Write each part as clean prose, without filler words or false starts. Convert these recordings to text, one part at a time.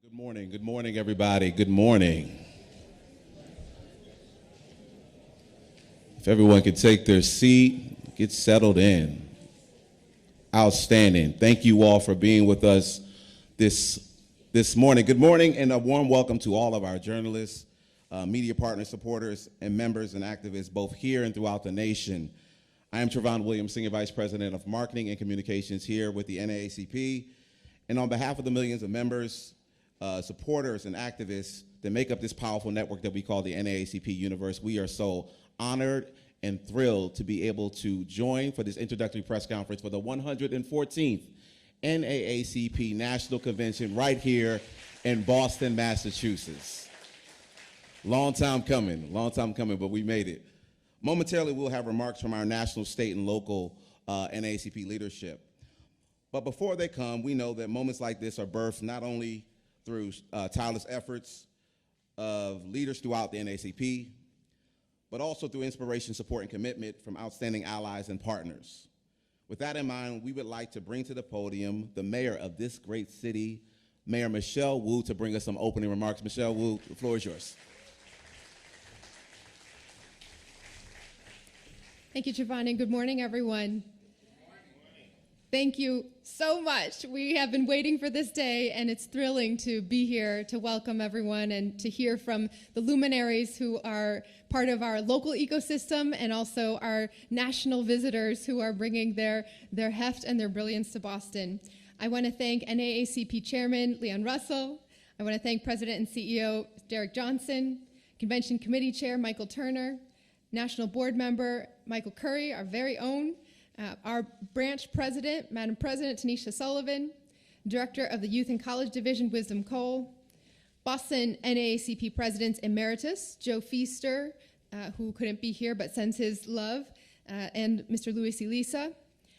Good morning, everybody. Good morning. If everyone could take their seat, get settled in. Outstanding. Thank you all for being with us this morning. Good morning and a warm welcome to all of our journalists, media partners, supporters, and members and activists both here and throughout the nation. I am Trevon Williams, Senior Vice President of Marketing and Communications here with the NAACP. And on behalf of the millions of members, supporters, and activists that make up this powerful network that we call the NAACP universe, we are so honored and thrilled to be able to join for this introductory press conference for the 114th NAACP National Convention right here in Boston, Massachusetts. Long time coming, but we made it. Momentarily, we'll have remarks from our national, state, and local NAACP leadership. But before they come, we know that moments like this are birthed not only through tireless efforts of leaders throughout the NAACP, but also through inspiration, support, and commitment from outstanding allies and partners. With that in mind, we would like to bring to the podium the mayor of this great city, Mayor Michelle Wu, to bring us some opening remarks. Michelle Wu, the floor is yours. Thank you, Trevon, and good morning, everyone. Thank you so much. We have been waiting for this day, and it's thrilling to be here to welcome everyone and to hear from the luminaries who are part of our local ecosystem and also our national visitors who are bringing their heft and their brilliance to Boston. I want to thank NAACP Chairman Leon Russell. I want to thank President and CEO Derek Johnson, Convention Committee Chair Michael Turner, National Board Member Michael Curry, our very own, our branch president, Madam President Tanisha Sullivan, Director of the Youth and College Division, Wisdom Cole, Boston NAACP President Emeritus, Joe Feaster, who couldn't be here but sends his love, and Mr. Louis Elisa,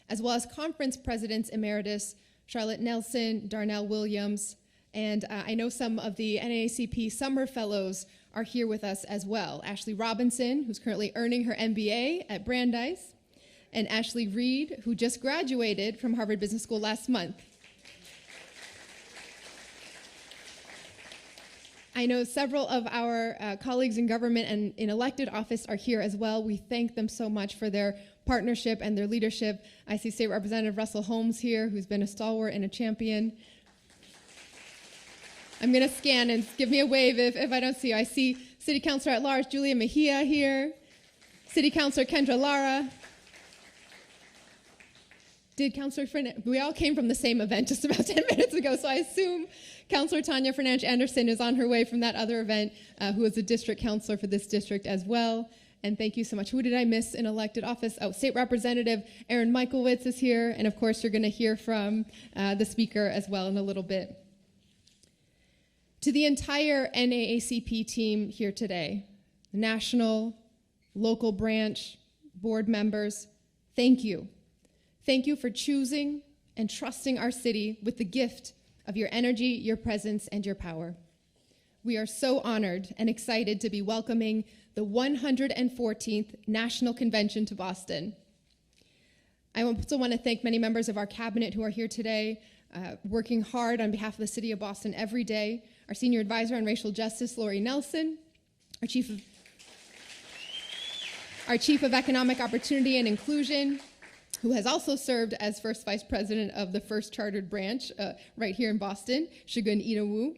as well as Conference Presidents Emeritus, Charlotte Nelson, Darnell Williams, and I know some of the NAACP Summer Fellows are here with us as well. Ashley Robinson, who's currently earning her MBA at Brandeis, and Ashley Reed, who just graduated from Harvard Business School last month. I know several of our colleagues in government and in elected office are here as well. We thank them so much for their partnership and their leadership. I see State Representative Russell Holmes here, who's been a stalwart and a champion. I'm going to scan and give me a wave if I don't see you. I see City Councilor at Large Julia Mejia here, City Councilor Kendra Lara. Did Councilor Fernandes, we all came from the same event just about 10 minutes ago, so I assume Councilor Tanya Fernandes Anderson is on her way from that other event, who is a district councilor for this district as well. And thank you so much. Who did I miss in elected office? Oh, State Representative Aaron Michaelwitz is here, and of course you're going to hear from the speaker as well in a little bit. To the entire NAACP team here today, the national, local branch, board members, thank you. Thank you for choosing and trusting our city with the gift of your energy, your presence, and your power. We are so honored and excited to be welcoming the 114th National Convention to Boston. I also want to thank many members of our cabinet who are here today, working hard on behalf of the city of Boston every day. Our senior advisor on racial justice, Lori Nelson, our chief of economic opportunity and inclusion, who has also served as first vice president of the first chartered branch right here in Boston, Shagun Itawu.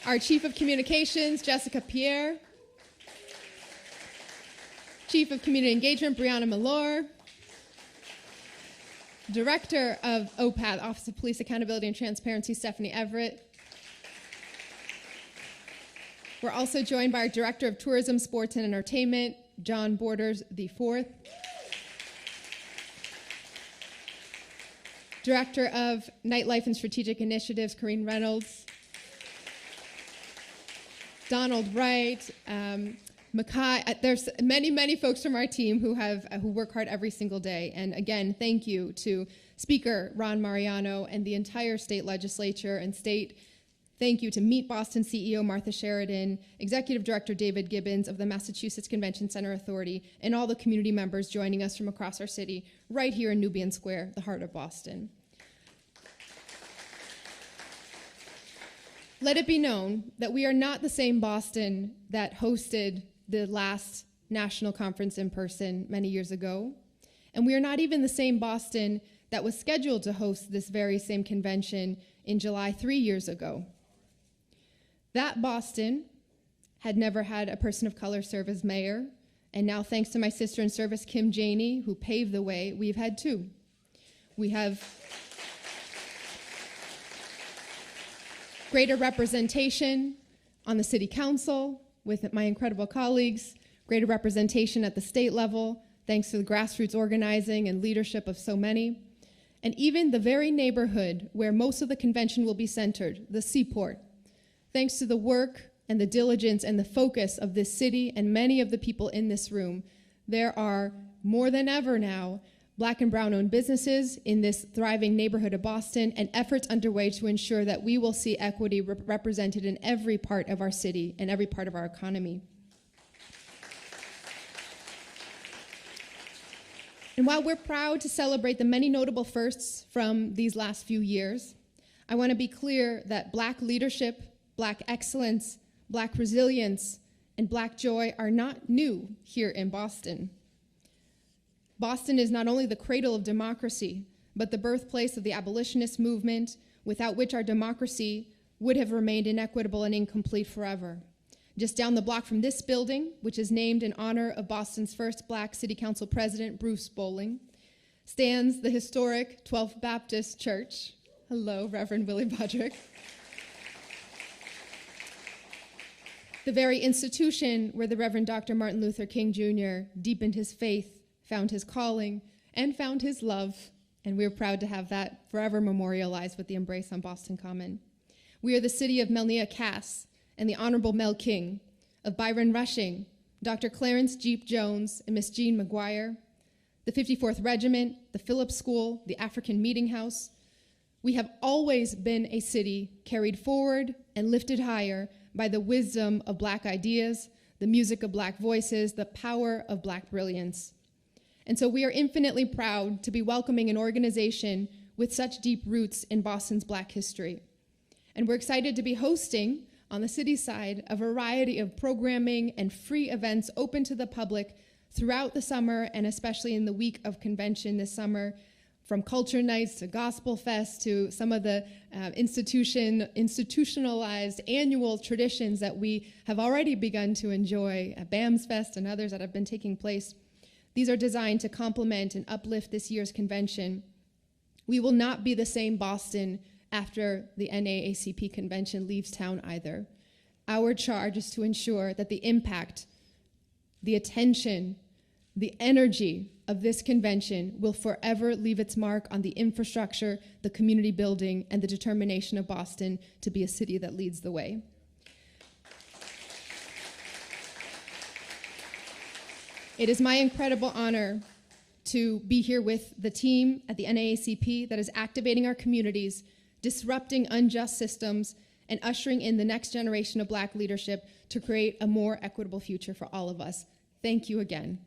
Our chief of communications, Jessica Pierre. Chief of community engagement, Brianna Malor. Director of OPAT, Office of Police Accountability and Transparency, Stephanie Everett. We're also joined by our Director of Tourism, Sports, and Entertainment, John Borders IV. Director of Nightlife and Strategic Initiatives, Corrine Reynolds. Donald Wright, Makai. There's many folks from our team who work hard every single day. And again, thank you to Speaker Ron Mariano and the entire state legislature and state. Thank you to Meet Boston CEO Martha Sheridan, Executive Director David Gibbons of the Massachusetts Convention Center Authority, and all the community members joining us from across our city right here in Nubian Square, the heart of Boston. Let it be known that we are not the same Boston that hosted the last national conference in person many years ago, and we are not even the same Boston that was scheduled to host this very same convention in July 3 years ago. That Boston had never had a person of color serve as mayor, and now thanks to my sister in service, Kim Janey, who paved the way, we've had two. We have greater representation on the city council with my incredible colleagues, greater representation at the state level, thanks to the grassroots organizing and leadership of so many, and even the very neighborhood where most of the convention will be centered, the Seaport. Thanks to the work and the diligence and the focus of this city and many of the people in this room, there are more than ever now Black and brown-owned businesses in this thriving neighborhood of Boston, and efforts underway to ensure that we will see equity represented in every part of our city and every part of our economy. And while we're proud to celebrate the many notable firsts from these last few years, I want to be clear that Black leadership, Black excellence, Black resilience, and Black joy are not new here in Boston. Boston is not only the cradle of democracy, but the birthplace of the abolitionist movement, without which our democracy would have remained inequitable and incomplete forever. Just down the block from this building, which is named in honor of Boston's first Black City Council President, Bruce Bowling, stands the historic 12th Baptist Church. Hello, Reverend Willie Bodrick. The very institution where the Reverend Dr. Martin Luther King Jr. deepened his faith, found his calling, and found his love, and we're proud to have that forever memorialized with the Embrace on Boston Common. We are the city of Melnia Cass and the Honorable Mel King, of Byron Rushing, Dr. Clarence Jeep Jones, and Miss Jean McGuire, the 54th Regiment, the Phillips School, the African Meeting House. We have always been a city carried forward and lifted higher by the wisdom of Black ideas, the music of Black voices, the power of Black brilliance. And so we are infinitely proud to be welcoming an organization with such deep roots in Boston's Black history. And we're excited to be hosting, on the city side, a variety of programming and free events open to the public throughout the summer, and especially in the week of convention this summer, from culture nights to gospel fest to some of the institutionalized annual traditions that we have already begun to enjoy, BAMS Fest and others that have been taking place. These are designed to complement and uplift this year's convention. We will not be the same Boston after the NAACP convention leaves town either. Our charge is to ensure that the impact, the attention, the energy of this convention will forever leave its mark on the infrastructure, the community building, and the determination of Boston to be a city that leads the way. It is my incredible honor to be here with the team at the NAACP that is activating our communities, disrupting unjust systems, and ushering in the next generation of Black leadership to create a more equitable future for all of us. Thank you again.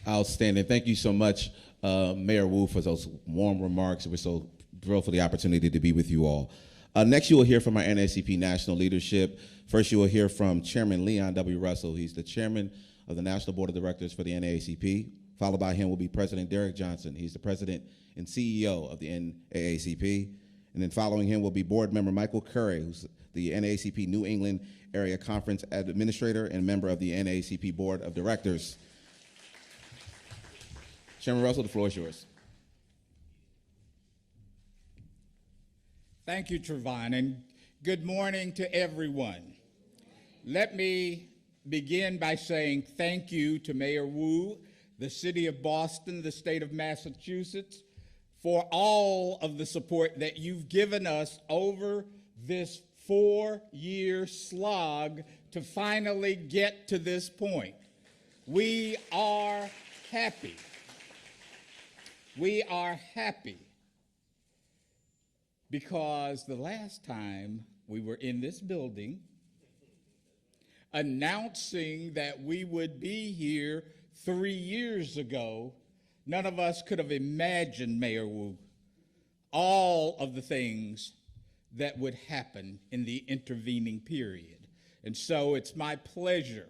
Outstanding. Thank you so much, Mayor Wu, for those warm remarks. We're so thrilled for the opportunity to be with you all. Next, you will hear from our NAACP national leadership. First, you will hear from Chairman Leon W. Russell. He's the chairman of the National Board of Directors for the NAACP. Followed by him will be President Derek Johnson. He's the president and CEO of the NAACP. And then following him will be board member Michael Curry, who's the NAACP New England Area Conference Administrator and member of the NAACP Board of Directors. Chairman Russell, the floor is yours. Thank you, Trevon, and good morning to everyone. Let me begin by saying thank you to Mayor Wu, the City of Boston, the State of Massachusetts, for all of the support that you've given us over this 4-year slog to finally get to this point. We are happy. We are happy because the last time we were in this building announcing that we would be here 3 years ago, None of us could have imagined, Mayor Wu, all of the things that would happen in the intervening period. And so it's my pleasure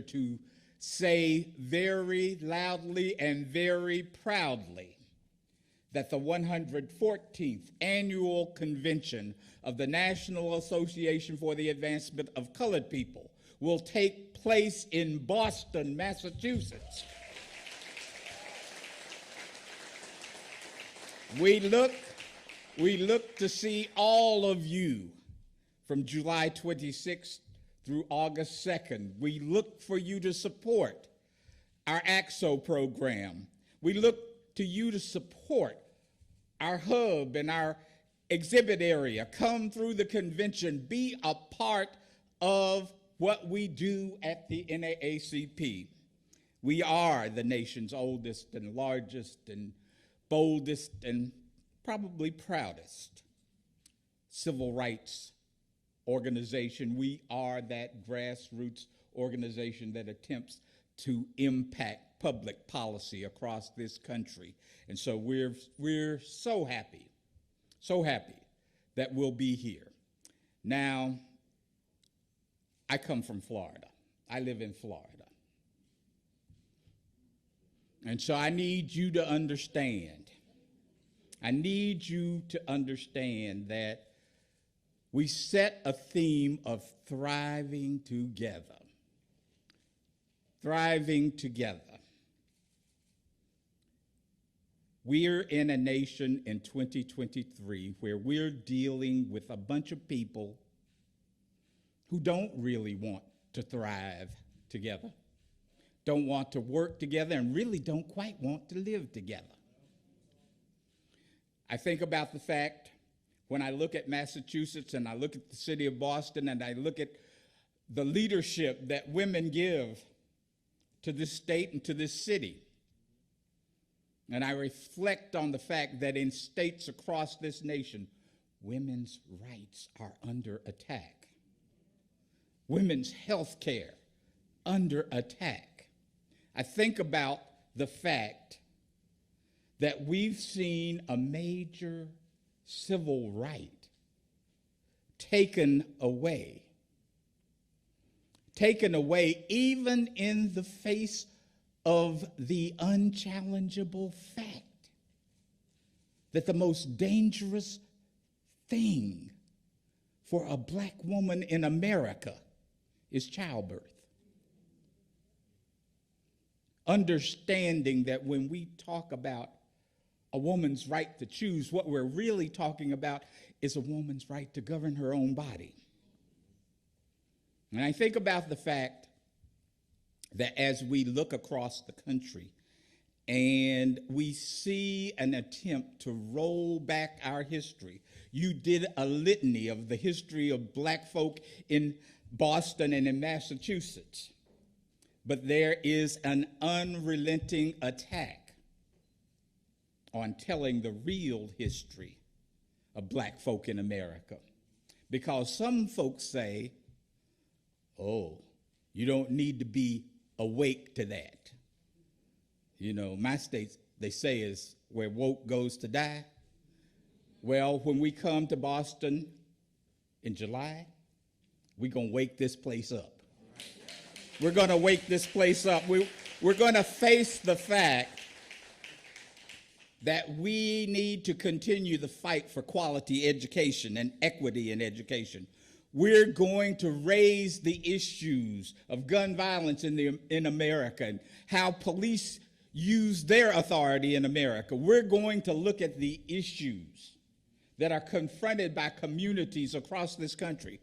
to say very loudly and very proudly that the 114th Annual Convention of the National Association for the Advancement of Colored People will take place in Boston, Massachusetts. We look to see all of you from July 26th through August 2nd. We look for you to support our AXO program. We look to you to support our hub and our exhibit area. Come through the convention. Be a part of what we do at the NAACP. We are the nation's oldest and largest and boldest and probably proudest civil rights organization. We are that grassroots organization that attempts to impact public policy across this country. And so we're so happy that we'll be here. Now, I come from Florida. I live in Florida. And so I need you to understand. I need you to understand that we set a theme of thriving together. Thriving together. We're in a nation in 2023 where we're dealing with a bunch of people who don't really want to thrive together, don't want to work together, and really don't quite want to live together. I think about the fact when I look at Massachusetts and I look at the city of Boston and I look at the leadership that women give to this state and to this city. And I reflect on the fact that in states across this nation, women's rights are under attack. Women's health care under attack. I think about the fact that we've seen a major civil right taken away even in the face of the unchallengeable fact that the most dangerous thing for a black woman in America is childbirth. Understanding that when we talk about a woman's right to choose, what we're really talking about is a woman's right to govern her own body. And I think about the fact that as we look across the country and we see an attempt to roll back our history, you did a litany of the history of black folk in Boston and in Massachusetts, but there is an unrelenting attack on telling the real history of black folk in America. Because some folks say, oh, you don't need to be awake to that. You know, my state, they say, is where woke goes to die. Well, when we come to Boston in July, we're going to wake this place up. We're going to wake this place up. We're going to face the fact that we need to continue the fight for quality education and equity in education. We're going to raise the issues of gun violence in America and how police use their authority in America. We're going to look at the issues that are confronted by communities across this country.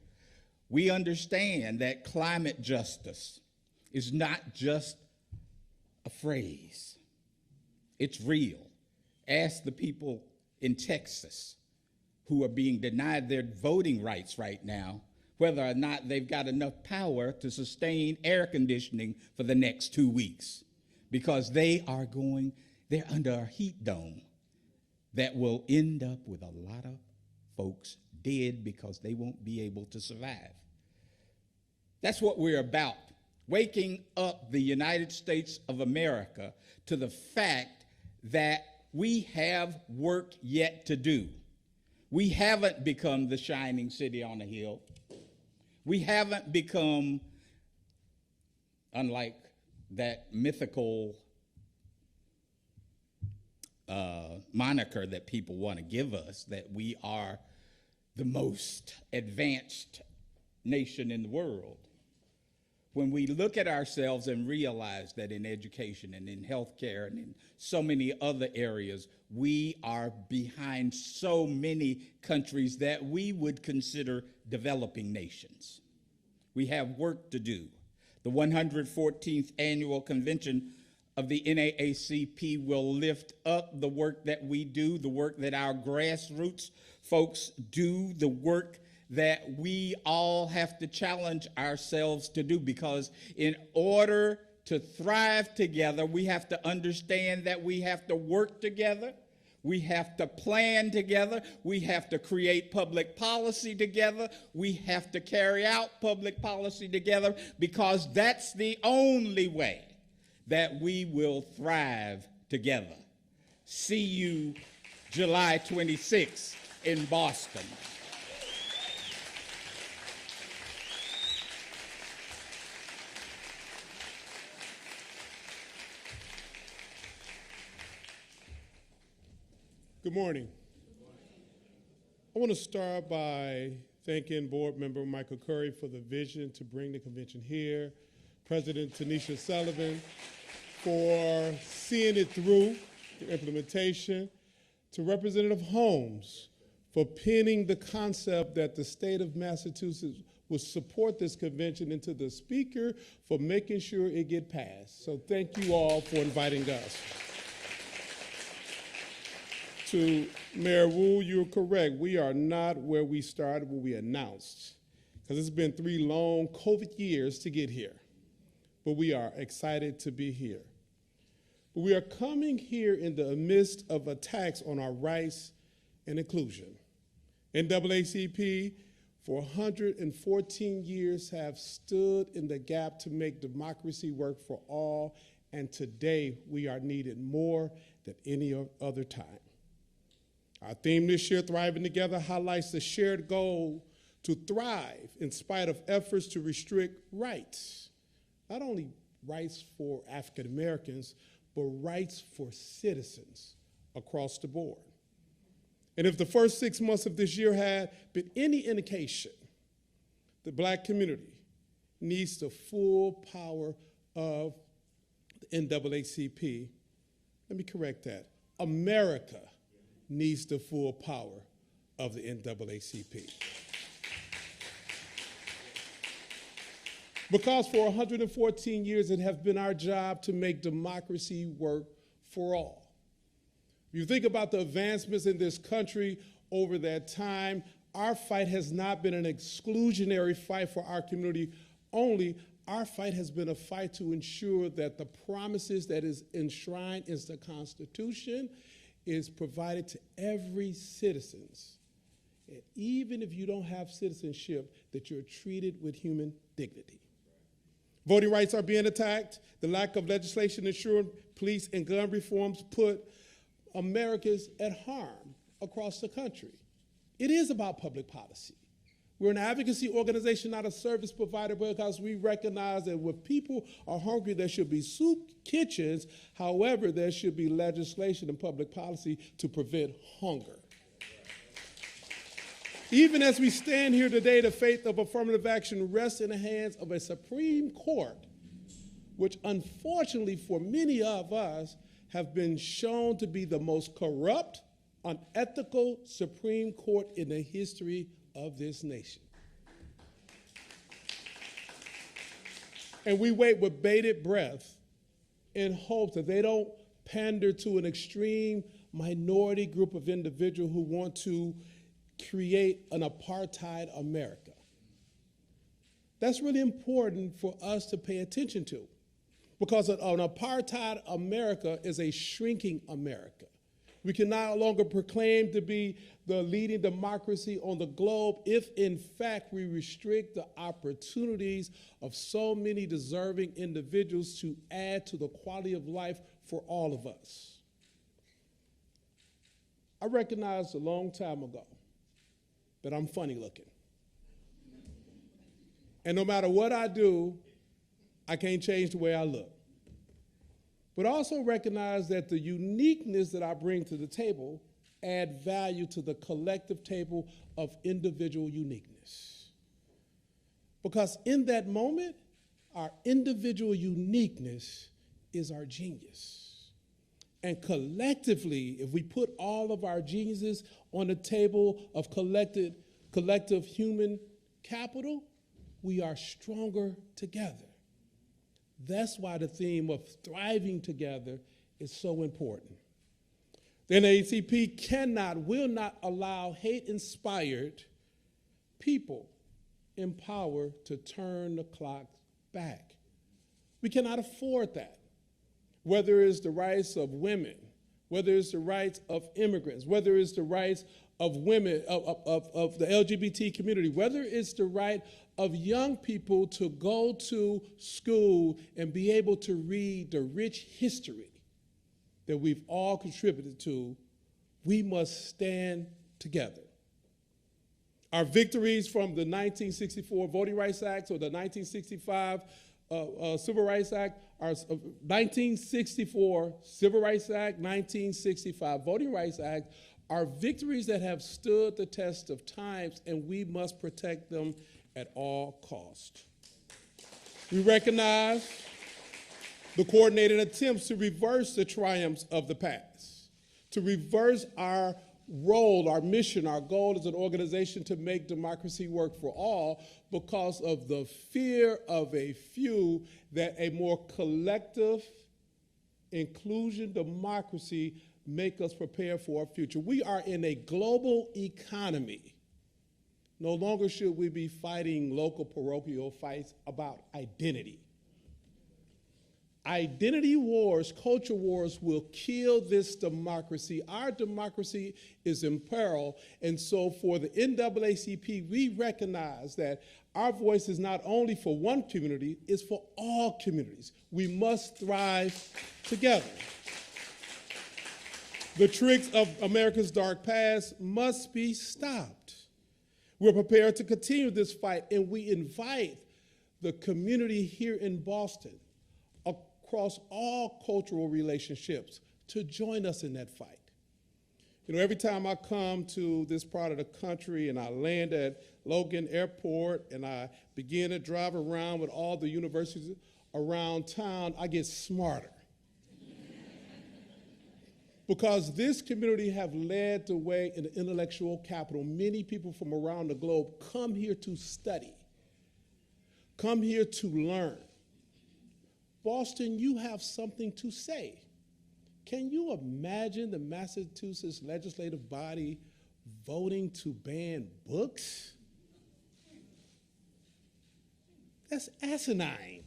We understand that climate justice is not just a phrase. It's real. Ask the people in Texas who are being denied their voting rights right now, whether or not they've got enough power to sustain air conditioning for the next 2 weeks, because they're under a heat dome that will end up with a lot of folks dead because they won't be able to survive. That's what we're about waking up the United States of America to the fact that we have work yet to do. We haven't become the shining city on the hill. We haven't become, unlike that mythical moniker that people want to give us, that we are the most advanced nation in the world. When we look at ourselves and realize that in education and in healthcare and in so many other areas, we are behind so many countries that we would consider developing nations. We have work to do. The 114th Annual Convention of the NAACP will lift up the work that we do, the work that our grassroots folks do, the work that we all have to challenge ourselves to do, because in order to thrive together, we have to understand that we have to work together, we have to plan together, we have to create public policy together, we have to carry out public policy together, because that's the only way that we will thrive together. See you July 26th in Boston. Good morning. I want to start by thanking board member Michael Curry for the vision to bring the convention here, President Tanisha Sullivan for seeing it through the implementation, to Representative Holmes for pinning the concept that the state of Massachusetts will support this convention, and to the speaker for making sure it get passed. So thank you all for inviting us. To Mayor Wu, you're correct. We are not where we started when we announced, because it's been 3 long COVID years to get here. But we are excited to be here. But we are coming here in the midst of attacks on our rights and inclusion. NAACP, for 114 years, have stood in the gap to make democracy work for all, and today we are needed more than any other time. Our theme this year, Thriving Together, highlights the shared goal to thrive in spite of efforts to restrict rights. Not only rights for African Americans, but rights for citizens across the board. And if the first 6 months of this year had been any indication, the Black community needs the full power of the NAACP. Let me correct that. America needs the full power of the NAACP. Because for 114 years, it has been our job to make democracy work for all. If you think about the advancements in this country over that time, our fight has not been an exclusionary fight for our community only. Our fight has been a fight to ensure that the promises that is enshrined in the Constitution is provided to every citizen. And even if you don't have citizenship, that you're treated with human dignity. Voting rights are being attacked. The lack of legislation ensuring police and gun reforms put Americans at harm across the country. It is about public policy. We're an advocacy organization, not a service provider, because we recognize that when people are hungry, there should be soup kitchens. However, there should be legislation and public policy to prevent hunger. Even as we stand here today, the fate of affirmative action rests in the hands of a Supreme Court, which unfortunately for many of us have been shown to be the most corrupt, unethical Supreme Court in the history of this nation. And we wait with bated breath in hopes that they don't pander to an extreme minority group of individuals who want to create an apartheid America. That's really important for us to pay attention to, because an apartheid America is a shrinking America. We can no longer proclaim to be the leading democracy on the globe if, in fact, we restrict the opportunities of so many deserving individuals to add to the quality of life for all of us. I recognized a long time ago that I'm funny looking. And no matter what I do, I can't change the way I look. But also recognize that the uniqueness that I bring to the table add value to the collective table of individual uniqueness. Because in that moment, our individual uniqueness is our genius. And collectively, if we put all of our geniuses on the table of collective human capital, we are stronger together. That's why the theme of thriving together is so important. The NAACP will not allow hate-inspired people in power to turn the clock back. We cannot afford that. Whether it's the rights of women, whether it's the rights of immigrants, whether it's the rights of women, of the LGBT community, whether it's the right of young people to go to school and be able to read the rich history that we've all contributed to, we must stand together. Our victories from the 1964 Voting Rights Act or the 1965 Civil Rights Act, our 1964 Civil Rights Act, 1965 Voting Rights Act, are victories that have stood the test of times, and we must protect them at all costs. We recognize the coordinated attempts to reverse the triumphs of the past, to reverse our role, our mission, our goal as an organization to make democracy work for all because of the fear of a few that a more collective inclusion democracy make us prepare for our future. We are in a global economy. No longer should we be fighting local parochial fights about identity. Identity wars, culture wars will kill this democracy. Our democracy is in peril, and so for the NAACP, we recognize that our voice is not only for one community, it's for all communities. We must thrive together. The tricks of America's dark past must be stopped. We're prepared to continue this fight, and we invite the community here in Boston, across all cultural relationships, to join us in that fight. You know, every time I come to this part of the country and I land at Logan Airport and I begin to drive around with all the universities around town, I get smarter. Because this community have led the way in the intellectual capital. Many people from around the globe come here to study, come here to learn. Boston, you have something to say. Can you imagine the Massachusetts legislative body voting to ban books? That's asinine.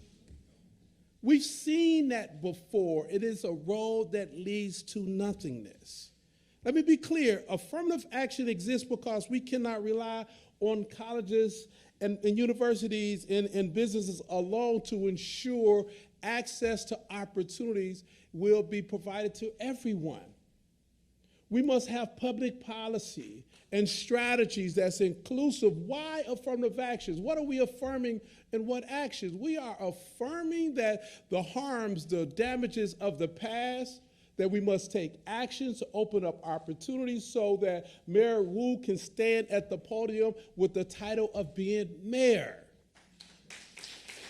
We've seen that before. It is a road that leads to nothingness. Let me be clear. Affirmative action exists because we cannot rely on colleges and universities and businesses alone to ensure access to opportunities will be provided to everyone. We must have public policy and strategies that's inclusive. Why affirmative actions? What are we affirming and what actions? We are affirming that the harms, the damages of the past, that we must take actions to open up opportunities so that Mayor Wu can stand at the podium with the title of being mayor.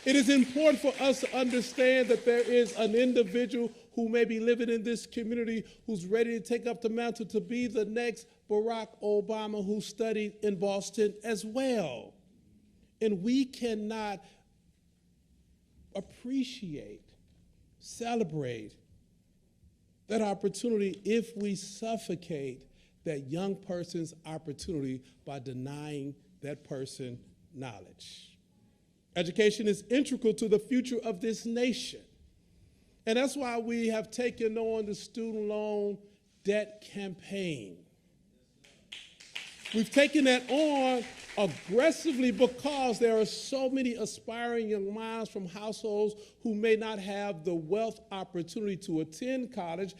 It is important for us to understand that there is an individual who may be living in this community who's ready to take up the mantle to be the next Barack Obama, who studied in Boston as well. And we cannot appreciate, celebrate that opportunity if we suffocate that young person's opportunity by denying that person knowledge. Education is integral to the future of this nation. And that's why we have taken on the student loan debt campaign. We've taken that on aggressively because there are so many aspiring young minds from households who may not have the wealth opportunity to attend college,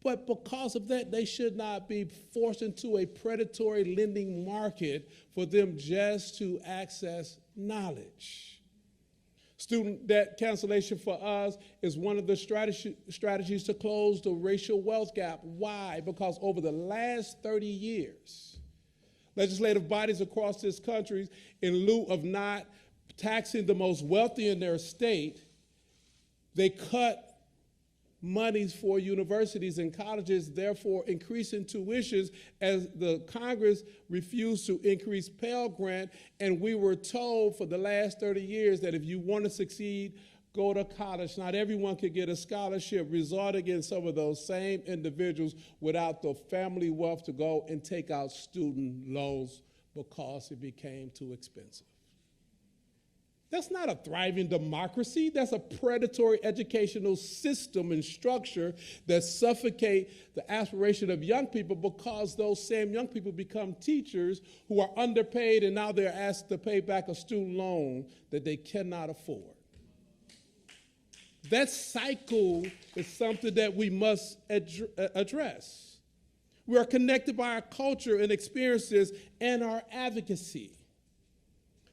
but because of that, they should not be forced into a predatory lending market for them just to access knowledge. Student debt cancellation for us is one of the strategies to close the racial wealth gap. Why? Because over the last 30 years, legislative bodies across this country, in lieu of not taxing the most wealthy in their state, they cut monies for universities and colleges, therefore increasing tuitions as the Congress refused to increase Pell Grant. And we were told for the last 30 years that if you want to succeed, go to college. Not everyone could get a scholarship, resulting in some of those same individuals without the family wealth to go and take out student loans because it became too expensive. That's not a thriving democracy. That's a predatory educational system and structure that suffocate the aspiration of young people because those same young people become teachers who are underpaid and now they're asked to pay back a student loan that they cannot afford. That cycle is something that we must address. We are connected by our culture and experiences and our advocacy.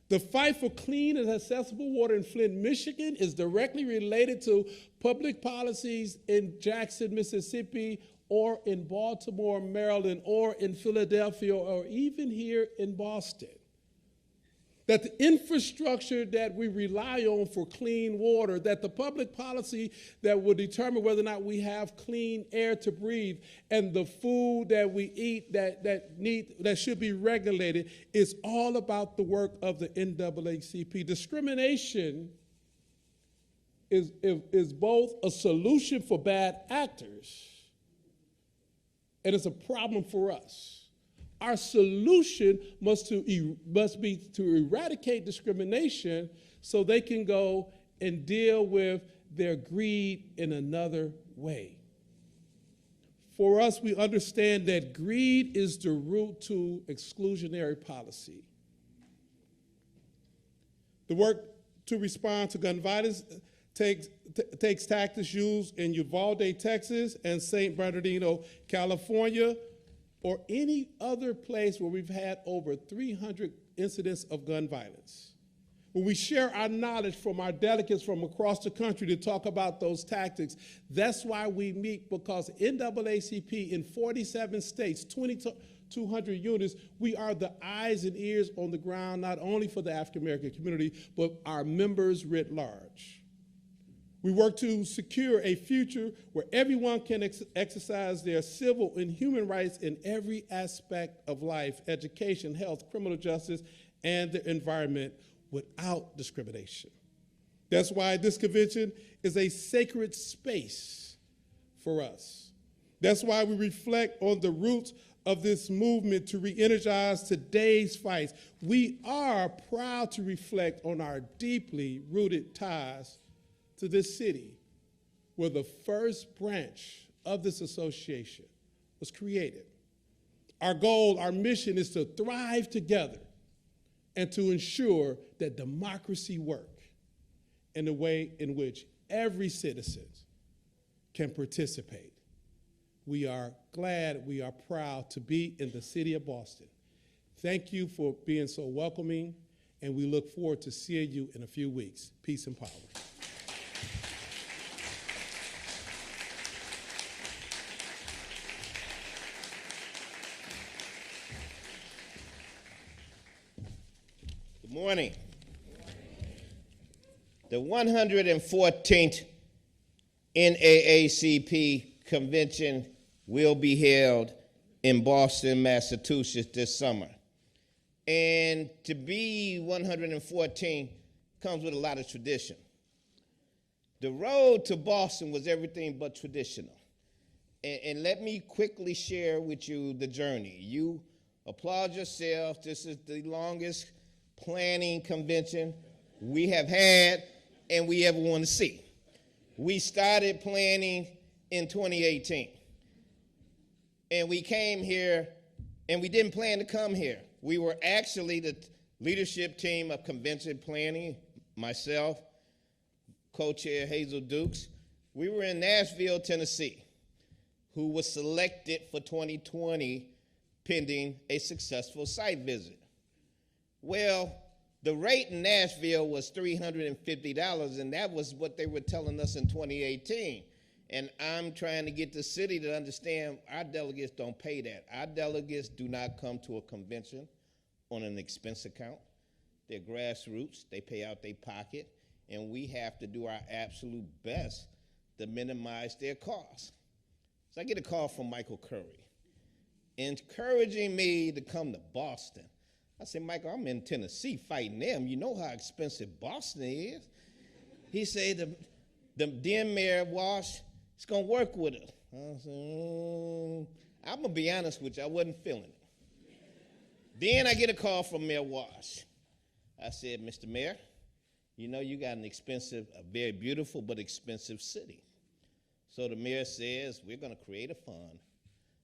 The fight for clean and accessible water in Flint, Michigan is directly related to public policies in Jackson, Mississippi, or in Baltimore, Maryland, or in Philadelphia, or even here in Boston. That the infrastructure that we rely on for clean water, that the public policy that will determine whether or not we have clean air to breathe, and the food that we eat that should be regulated is all about the work of the NAACP. Discrimination is both a solution for bad actors and it's a problem for us. Our solution must be to eradicate discrimination so they can go and deal with their greed in another way. For us, we understand that greed is the root to exclusionary policy. The work to respond to gun violence takes tactics used in Uvalde, Texas, and St. Bernardino, California, or any other place where we've had over 300 incidents of gun violence. When we share our knowledge from our delegates from across the country to talk about those tactics, that's why we meet, because NAACP in 47 states, 2,200 units, we are the eyes and ears on the ground, not only for the African American community, but our members writ large. We work to secure a future where everyone can exercise their civil and human rights in every aspect of life: education, health, criminal justice, and the environment without discrimination. That's why this convention is a sacred space for us. That's why we reflect on the roots of this movement to re-energize today's fights. We are proud to reflect on our deeply rooted ties to this city, where the first branch of this association was created. Our goal, our mission is to thrive together and to ensure that democracy works in a way in which every citizen can participate. We are glad, we are proud to be in the city of Boston. Thank you for being so welcoming, and we look forward to seeing you in a few weeks. Peace and power. Good morning. The 114th NAACP convention will be held in Boston, Massachusetts this summer. And to be 114 comes with a lot of tradition. The road to Boston was everything but traditional. And let me quickly share with you the journey. You applaud yourself. This is the longest planning convention we have had and we ever want to see. We started planning in 2018. And we came here, and we didn't plan to come here. We were actually the leadership team of convention planning, myself, co-chair Hazel Dukes. We were in Nashville, Tennessee, who was selected for 2020 pending a successful site visit. Well, the rate in Nashville was $350, and that was what they were telling us in 2018. And I'm trying to get the city to understand our delegates don't pay that. Our delegates do not come to a convention on an expense account. They're grassroots. They pay out their pocket, and we have to do our absolute best to minimize their costs. So I get a call from Michael Curry, encouraging me to come to Boston. I said, Michael, I'm in Tennessee fighting them. You know how expensive Boston is. He said, the then Mayor Walsh is going to work with us. I said, I'm going to be honest with you, I wasn't feeling it. Then I get a call from Mayor Walsh. I said, Mr. Mayor, you know you got an expensive, a very beautiful but expensive city. So the mayor says, we're going to create a fund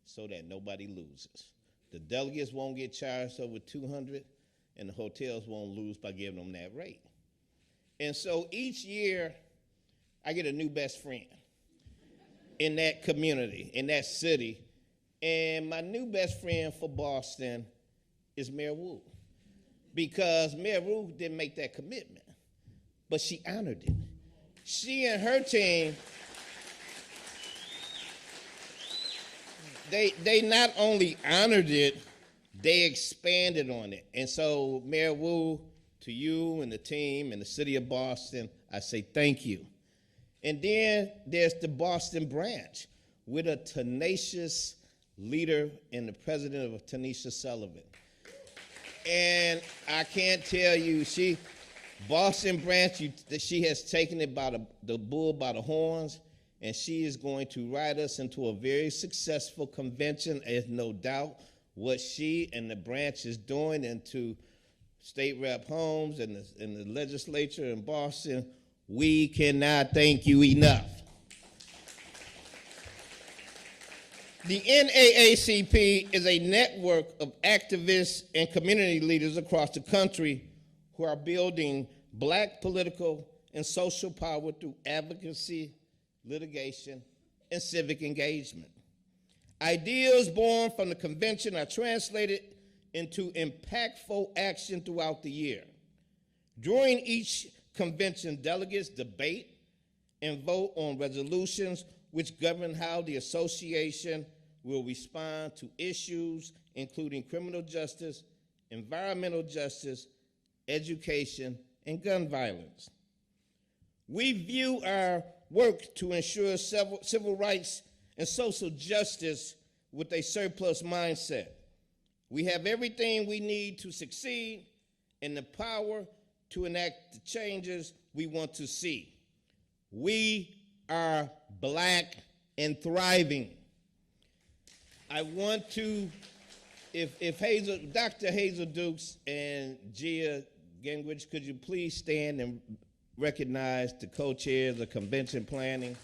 so that nobody loses. The delegates won't get charged over $200, and the hotels won't lose by giving them that rate. And so each year, I get a new best friend in that community, in that city. And my new best friend for Boston is Mayor Wu, because Mayor Wu didn't make that commitment, but she honored it. She and her team, they not only honored it, they expanded on it. And so, Mayor Wu, to you and the team and the city of Boston, I say thank you. And then there's the Boston branch with a tenacious leader and the president of Tanisha Sullivan. And I can't tell you, Boston branch, she has taken it by the bull by the horns, and she is going to ride us into a very successful convention. There's no doubt what she and the branch is doing into State Rep Holmes and the legislature in Boston. We cannot thank you enough. The NAACP is a network of activists and community leaders across the country who are building Black political and social power through advocacy, litigation, and civic engagement. Ideas born from the convention are translated into impactful action throughout the year. During each convention, delegates debate and vote on resolutions which govern how the association will respond to issues including criminal justice, environmental justice, education, and gun violence. We view our work to ensure civil rights and social justice with a surplus mindset. We have everything we need to succeed and the power to enact the changes we want to see. We are Black and thriving. I want to, if Dr. Hazel Dukes and Gia Gingrich, could you please stand and recognize the co-chairs of convention planning?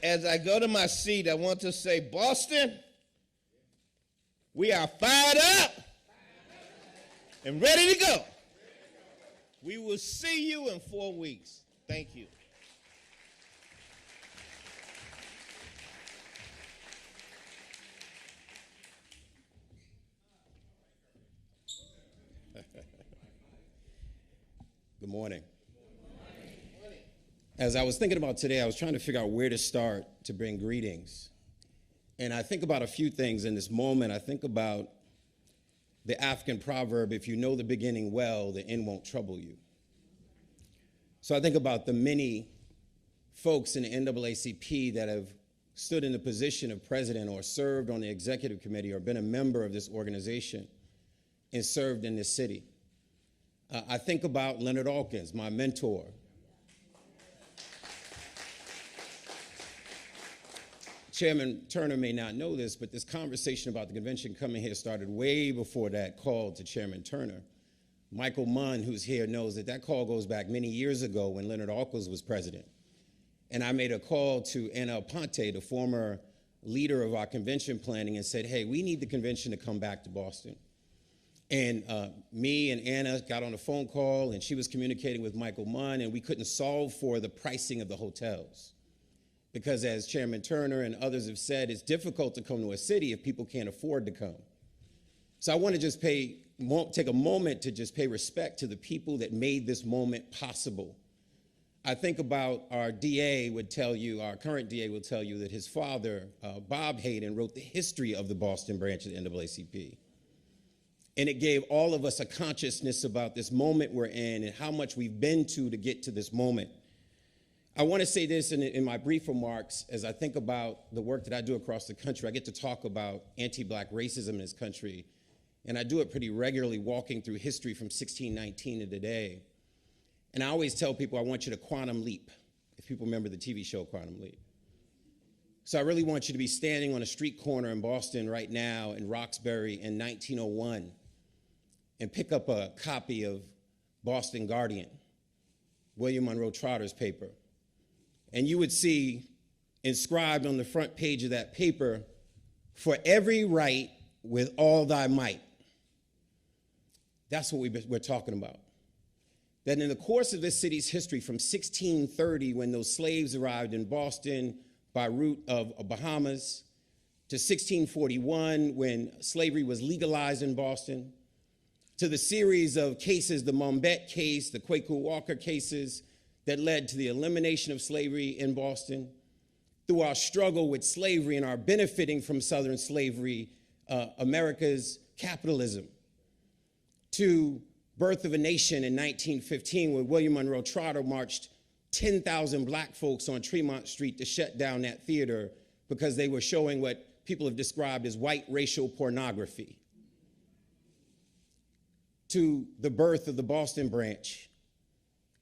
As I go to my seat, I want to say, Boston, we are fired up and ready to go. We will see you in 4 weeks. Thank you. Good morning. As I was thinking about today, I was trying to figure out where to start to bring greetings. And I think about a few things in this moment. I think about the African proverb, if you know the beginning well, the end won't trouble you. So I think about the many folks in the NAACP that have stood in the position of president or served on the executive committee or been a member of this organization and served in this city. I think about Leonard Alkins, my mentor. Chairman Turner may not know this, but this conversation about the convention coming here started way before that call to Chairman Turner. Michael Munn, who's here, knows that that call goes back many years ago when Leonard Alkels was president. And I made a call to Anna Aponte, the former leader of our convention planning, and said, hey, we need the convention to come back to Boston. And me and Anna got on a phone call, and she was communicating with Michael Munn, and we couldn't solve for the pricing of the hotels. Because as Chairman Turner and others have said, it's difficult to come to a city if people can't afford to come. So I want to just take a moment to just pay respect to the people that made this moment possible. I think about our DA would tell you, our current DA will tell you that his father, Bob Hayden, wrote the history of the Boston branch of the NAACP. And it gave all of us a consciousness about this moment we're in and how much we've been to get to this moment. I want to say this in my brief remarks as I think about the work that I do across the country. I get to talk about anti-Black racism in this country, and I do it pretty regularly, walking through history from 1619 to today. And I always tell people I want you to quantum leap, if people remember the TV show Quantum Leap. So I really want you to be standing on a street corner in Boston right now in Roxbury in 1901 and pick up a copy of Boston Guardian, William Monroe Trotter's paper. And you would see inscribed on the front page of that paper, "For every right with all thy might." That's what we're talking about. That in the course of this city's history from 1630, when those slaves arrived in Boston by route of Bahamas, to 1641, when slavery was legalized in Boston, to the series of cases, the Mombet case, the Kwaku Walker cases that led to the elimination of slavery in Boston, through our struggle with slavery and our benefiting from Southern slavery, America's capitalism, to birth of a nation in 1915, where William Monroe Trotter marched 10,000 Black folks on Tremont Street to shut down that theater because they were showing what people have described as white racial pornography, to the birth of the Boston branch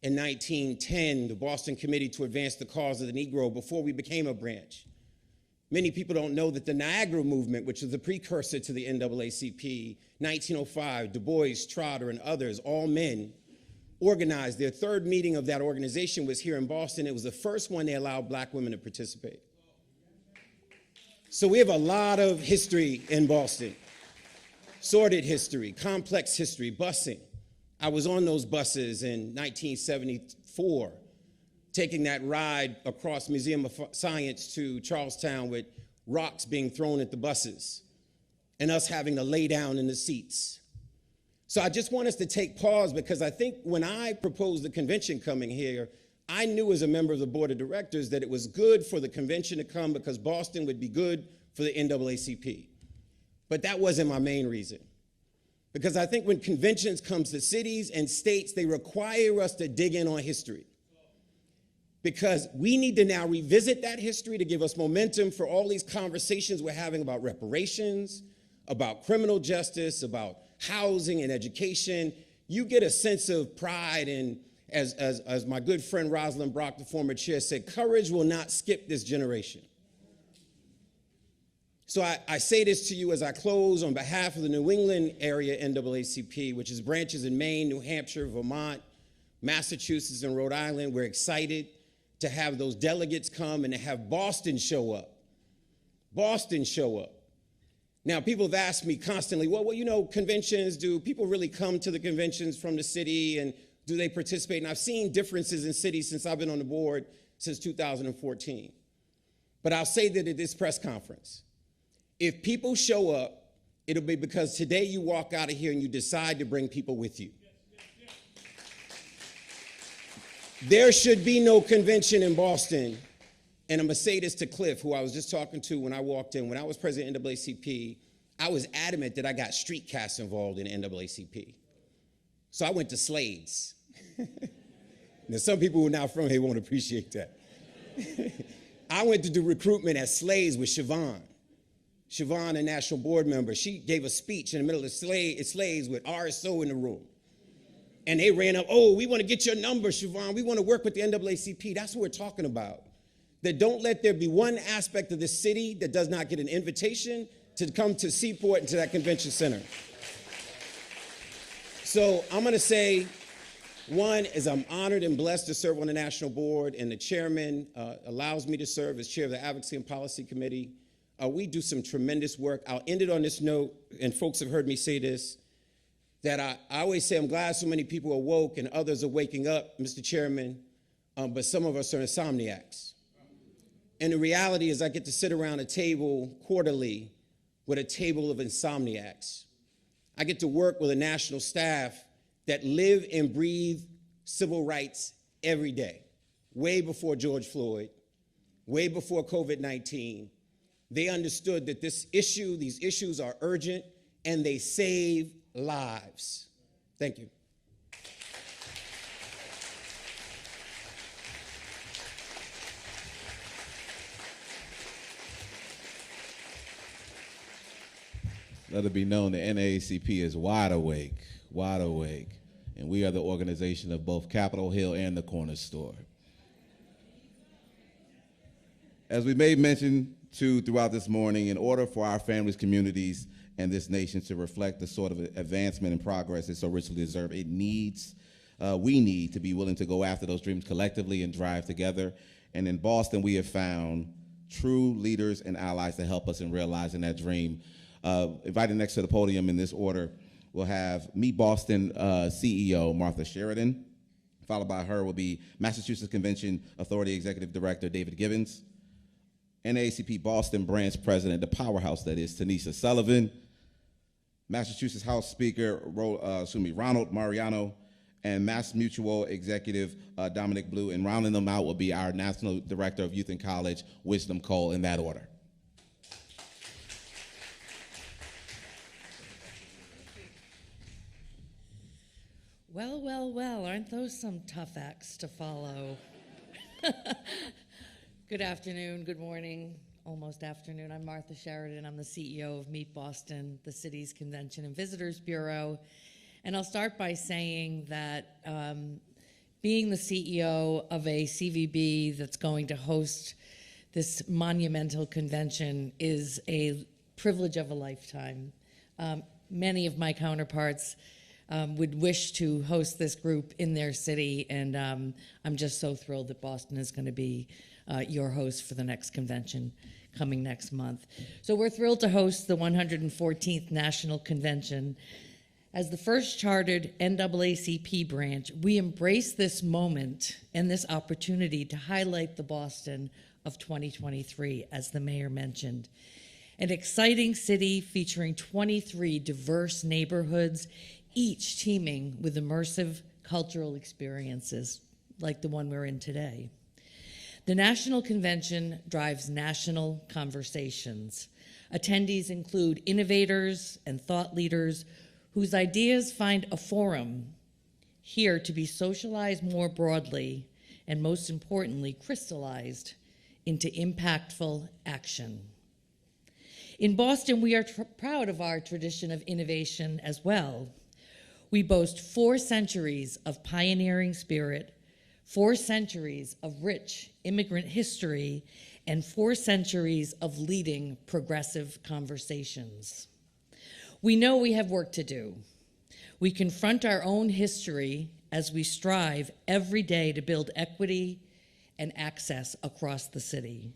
in 1910, the Boston Committee to Advance the Cause of the Negro, before we became a branch. Many people don't know that the Niagara movement, which was the precursor to the NAACP, 1905, Du Bois, Trotter, and others, all men, organized. Their third meeting of that organization was here in Boston. It was the first one they allowed Black women to participate. So we have a lot of history in Boston. Sordid history, complex history, busing. I was on those buses in 1974, taking that ride across Museum of Science to Charlestown with rocks being thrown at the buses and us having to lay down in the seats. So I just want us to take pause, because I think when I proposed the convention coming here, I knew as a member of the board of directors that it was good for the convention to come because Boston would be good for the NAACP. But that wasn't my main reason. Because I think when conventions come to cities and states, they require us to dig in on history. Because we need to now revisit that history to give us momentum for all these conversations we're having about reparations, about criminal justice, about housing and education. You get a sense of pride, and as my good friend Rosalind Brock, the former chair, said, courage will not skip this generation. So I say this to you as I close on behalf of the New England area NAACP, which is branches in Maine, New Hampshire, Vermont, Massachusetts, and Rhode Island. We're excited to have those delegates come and to have Boston show up. Boston show up. Now, people have asked me constantly, well, you know, conventions, do people really come to the conventions from the city, and do they participate? And I've seen differences in cities since I've been on the board since 2014. But I'll say that at this press conference, if people show up, it'll be because today you walk out of here and you decide to bring people with you. There should be no convention in Boston. And I'm going to say this to Cliff, who I was just talking to when I walked in. When I was president of NAACP, I was adamant that I got street casts involved in NAACP. So I went to Slade's. Now, some people who are not from here won't appreciate that. I went to do recruitment at Slade's with Siobhan. Siobhan, a national board member, she gave a speech in the middle of Slade's with RSO in the room. And they ran up, oh, we want to get your number, Siobhan. We want to work with the NAACP. That's what we're talking about. That don't let there be one aspect of the city that does not get an invitation to come to Seaport and to that convention center. So I'm going to say, one is I'm honored and blessed to serve on the national board, and the chairman allows me to serve as chair of the Advocacy and Policy Committee. We do some tremendous work. I'll end it on this note, and folks have heard me say this, that I always say I'm glad so many people are woke and others are waking up, Mr. Chairman, but some of us are insomniacs. And the reality is I get to sit around a table quarterly with a table of insomniacs. I get to work with a national staff that live and breathe civil rights every day, way before George Floyd, way before COVID-19. They understood that these issues are urgent, and they save lives. Thank you. Let it be known the NAACP is wide awake, and we are the organization of both Capitol Hill and the Corner Store. As we made mention to throughout this morning, in order for our families, communities, and this nation to reflect the sort of advancement and progress it so richly deserves, we need to be willing to go after those dreams collectively and drive together. And in Boston, we have found true leaders and allies to help us in realizing that dream. Invited next to the podium in this order, we'll have Meet Boston CEO Martha Sheridan. Followed by her will be Massachusetts Convention Authority Executive Director David Gibbons, NAACP Boston Branch President, the powerhouse that is Tanisha Sullivan, Massachusetts House Speaker Ronald Mariano, and Mass Mutual Executive Dominic Blue. And rounding them out will be our National Director of Youth and College, Wisdom Cole, in that order. Well, aren't those some tough acts to follow? Good afternoon, good morning, almost afternoon. I'm Martha Sheridan. I'm the CEO of Meet Boston, the city's Convention and Visitors Bureau. And I'll start by saying that being the CEO of a CVB that's going to host this monumental convention is a privilege of a lifetime. Many of my counterparts would wish to host this group in their city, and I'm just so thrilled that Boston is going to be your host for the next convention coming next month. So we're thrilled to host the 114th National Convention. As the first chartered NAACP branch, we embrace this moment and this opportunity to highlight the Boston of 2023, as the mayor mentioned. An exciting city featuring 23 diverse neighborhoods, each teeming with immersive cultural experiences like the one we're in today. The National Convention drives national conversations. Attendees include innovators and thought leaders whose ideas find a forum here to be socialized more broadly and, most importantly, crystallized into impactful action. In Boston, we are proud of our tradition of innovation as well. We boast 4 centuries of pioneering spirit, 4 centuries of rich immigrant history, and 4 centuries of leading progressive conversations. We know we have work to do. We confront our own history as we strive every day to build equity and access across the city.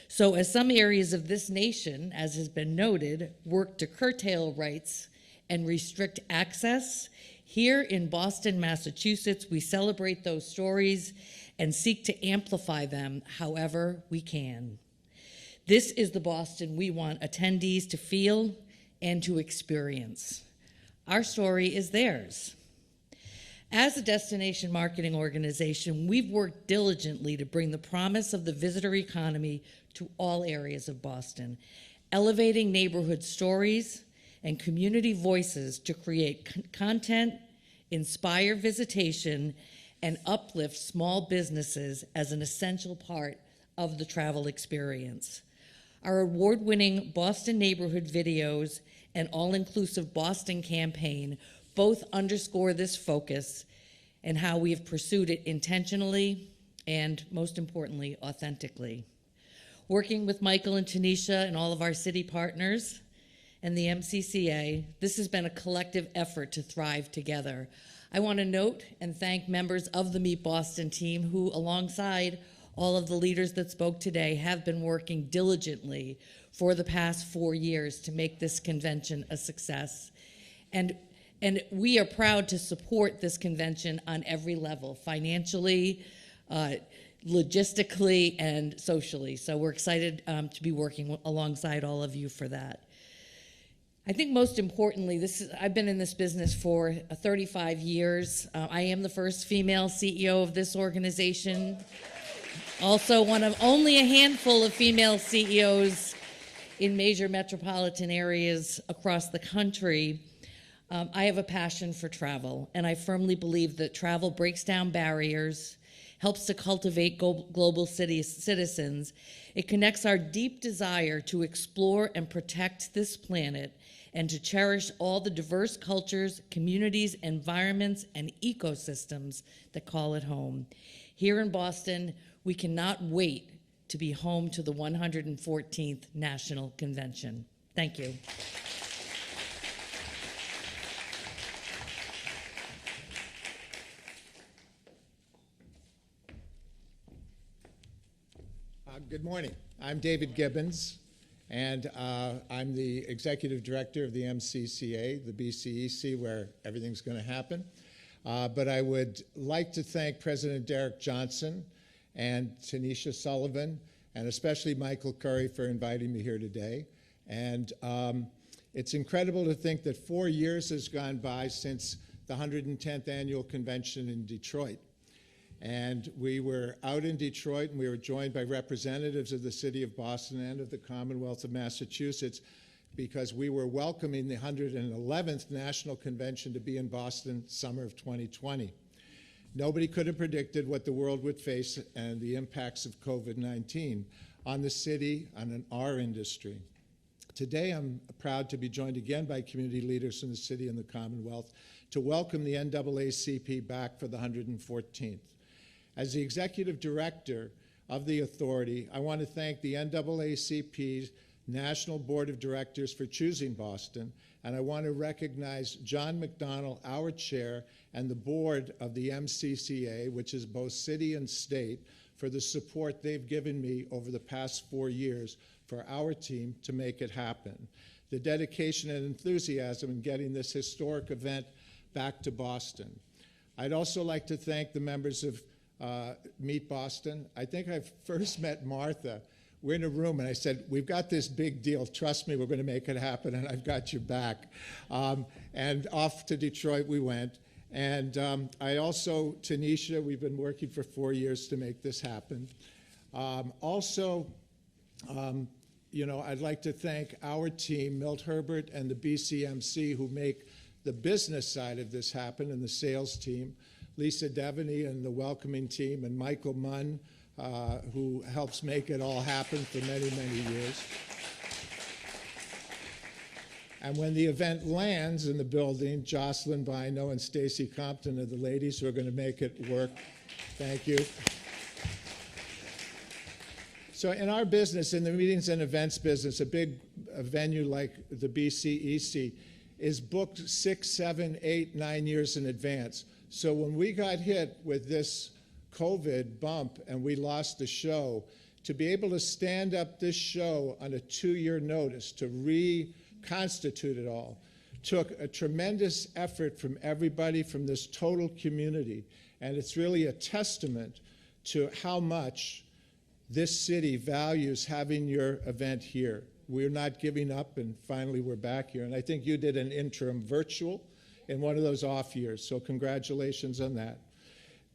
So as some areas of this nation, as has been noted, work to curtail rights and restrict access, here in Boston, Massachusetts, we celebrate those stories and seek to amplify them however we can. This is the Boston we want attendees to feel and to experience. Our story is theirs. As a destination marketing organization, we've worked diligently to bring the promise of the visitor economy to all areas of Boston, elevating neighborhood stories and community voices to create content, inspire visitation, and uplift small businesses as an essential part of the travel experience. Our award-winning Boston neighborhood videos and all-inclusive Boston campaign both underscore this focus and how we have pursued it intentionally and, most importantly, authentically. Working with Michael and Tanisha and all of our city partners and the MCCA, this has been a collective effort to thrive together. I want to note and thank members of the Meet Boston team who, alongside all of the leaders that spoke today, have been working diligently for the past 4 years to make this convention a success. And we are proud to support this convention on every level, financially, logistically, and socially. So we're excited to be working alongside all of you for that. I think most importantly, I've been in this business for 35 years. I am the first female CEO of this organization. Also one of only a handful of female CEOs in major metropolitan areas across the country. I have a passion for travel, and I firmly believe that travel breaks down barriers, helps to cultivate global citizens. It connects our deep desire to explore and protect this planet and to cherish all the diverse cultures, communities, environments, and ecosystems that call it home. Here in Boston, we cannot wait to be home to the 114th National Convention. Thank you. Good morning. I'm David Gibbons, and I'm the Executive Director of the MCCA, the BCEC, where everything's going to happen. But I would like to thank President Derek Johnson and Tanisha Sullivan, and especially Michael Curry for inviting me here today. And it's incredible to think that 4 years has gone by since the 110th Annual Convention in Detroit. And we were out in Detroit, and we were joined by representatives of the city of Boston and of the Commonwealth of Massachusetts, because we were welcoming the 111th National Convention to be in Boston summer of 2020. Nobody could have predicted what the world would face and the impacts of COVID-19 on the city and on our industry. Today, I'm proud to be joined again by community leaders from the city and the Commonwealth to welcome the NAACP back for the 114th. As the Executive Director of the Authority, I want to thank the NAACP's National Board of Directors for choosing Boston, and I want to recognize John McDonnell, our chair, and the board of the MCCA, which is both city and state, for the support they've given me over the past 4 years for our team to make it happen. The dedication and enthusiasm in getting this historic event back to Boston. I'd also like to thank the members of Meet Boston. I think I first met Martha. We're in a room, and I said, we've got this big deal. Trust me, we're going to make it happen, and I've got your back. And off to Detroit we went. And I also, Tanisha, we've been working for 4 years to make this happen. You know, I'd like to thank our team, Milt Herbert and the BCMC, who make the business side of this happen, and the sales team. Lisa Devaney and the welcoming team, and Michael Munn, who helps make it all happen for many, many years. And when the event lands in the building, Jocelyn Bino and Stacy Compton are the ladies who are going to make it work. Thank you. So in our business, in the meetings and events business, a venue like the BCEC is booked 6, 7, 8, 9 years in advance. So when we got hit with this COVID bump and we lost the show, to be able to stand up this show on a 2-year notice to reconstitute it all took a tremendous effort from everybody from this total community. And it's really a testament to how much this city values having your event here. We're not giving up, and finally we're back here. And I think you did an interim virtual in one of those off years, so congratulations on that.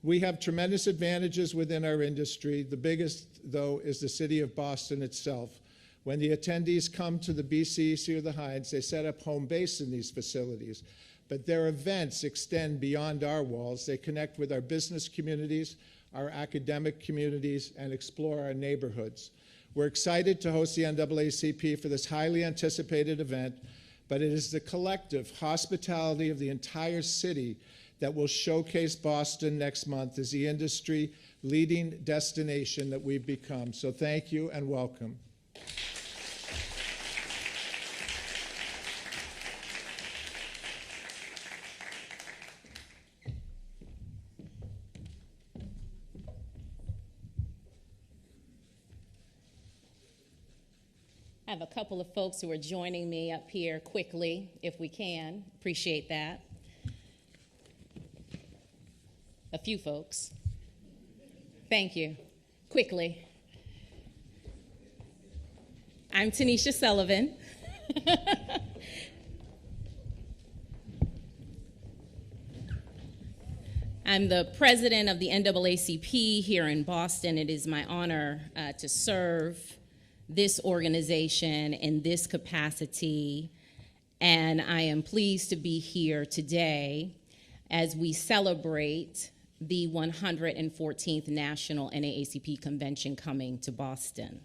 We have tremendous advantages within our industry. The biggest, though, is the city of Boston itself. When the attendees come to the BCEC or the Heinz, they set up home base in these facilities. But their events extend beyond our walls. They connect with our business communities, our academic communities, and explore our neighborhoods. We're excited to host the NAACP for this highly anticipated event, but it is the collective hospitality of the entire city that will showcase Boston next month as the industry leading destination that we've become. So thank you and welcome. I have a couple of folks who are joining me up here quickly, if we can. Appreciate that. A few folks. Thank you. Quickly. I'm Tanisha Sullivan. I'm the president of the NAACP here in Boston. It is my honor to serve this organization in this capacity, and I am pleased to be here today as we celebrate the 114th National NAACP Convention coming to Boston.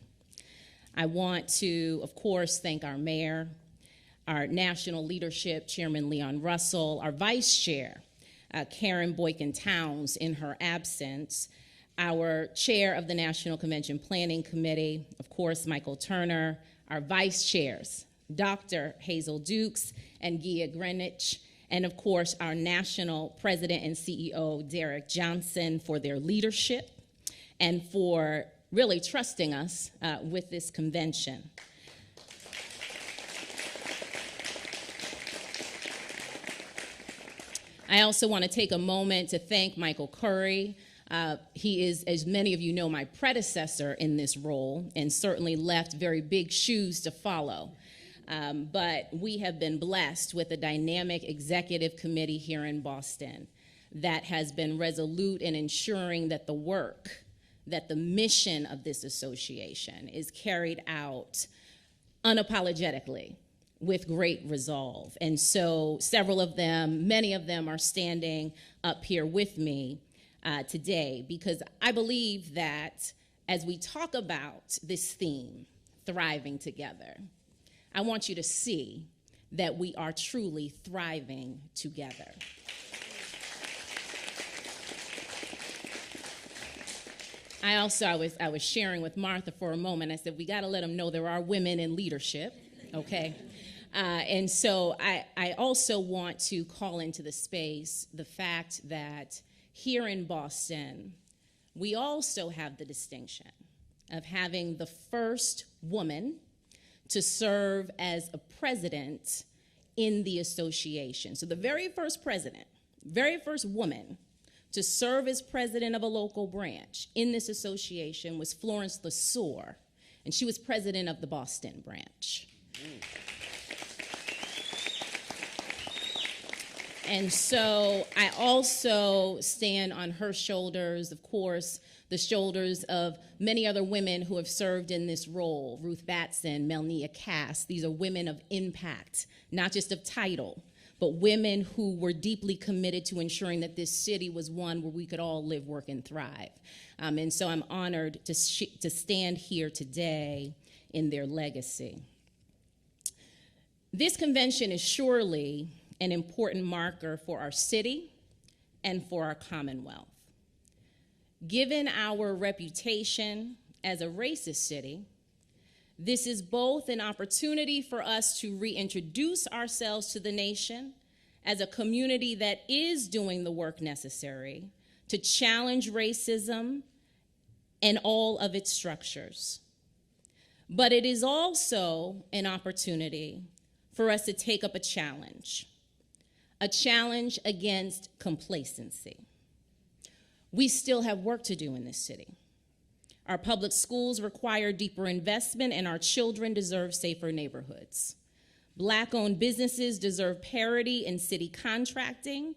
I want to, of course, thank our mayor, our national leadership, Chairman Leon Russell, our vice chair, Karen Boykin-Towns in her absence, our chair of the National Convention Planning Committee, of course, Michael Turner, our vice chairs, Dr. Hazel Dukes and Gia Greenwich, and of course, our national president and CEO, Derek Johnson, for their leadership and for really trusting us with this convention. I also want to take a moment to thank Michael Curry. He is, as many of you know, my predecessor in this role and certainly left very big shoes to follow. But we have been blessed with a dynamic executive committee here in Boston that has been resolute in ensuring that the work, that the mission of this association is carried out unapologetically with great resolve. And so several of them, many of them are standing up here with me today because I believe that as we talk about this theme, thriving together, I want you to see that we are truly thriving together. I was sharing with Martha for a moment. I said, we got to let them know there are women in leadership, okay? And so I also want to call into the space the fact that here in Boston, we also have the distinction of having the first woman to serve as a president in the association. So the very first president, very first woman to serve as president of a local branch in this association was Florence LeSueur, and she was president of the Boston branch. And so I also stand on her shoulders, of course, the shoulders of many other women who have served in this role, Ruth Batson, Melnia Cass. These are women of impact, not just of title, but women who were deeply committed to ensuring that this city was one where we could all live, work, and thrive. And so I'm honored to stand here today in their legacy. This convention is surely an important marker for our city and for our Commonwealth. Given our reputation as a racist city, this is both an opportunity for us to reintroduce ourselves to the nation as a community that is doing the work necessary to challenge racism and all of its structures. But it is also an opportunity for us to take up a challenge against complacency. We still have work to do in this city. Our public schools require deeper investment, and our children deserve safer neighborhoods. Black-owned businesses deserve parity in city contracting,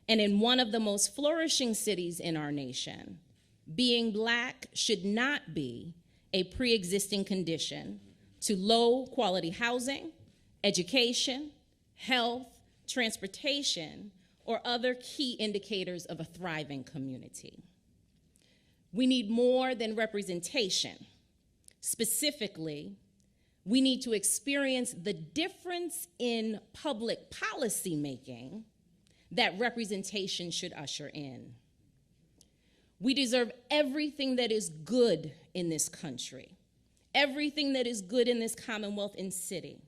and in one of the most flourishing cities in our nation, being Black should not be a pre-existing condition to low-quality housing, education, health, transportation, or other key indicators of a thriving community. We need more than representation. Specifically, we need to experience the difference in public policy making that representation should usher in. We deserve everything that is good in this country, everything that is good in this Commonwealth and city.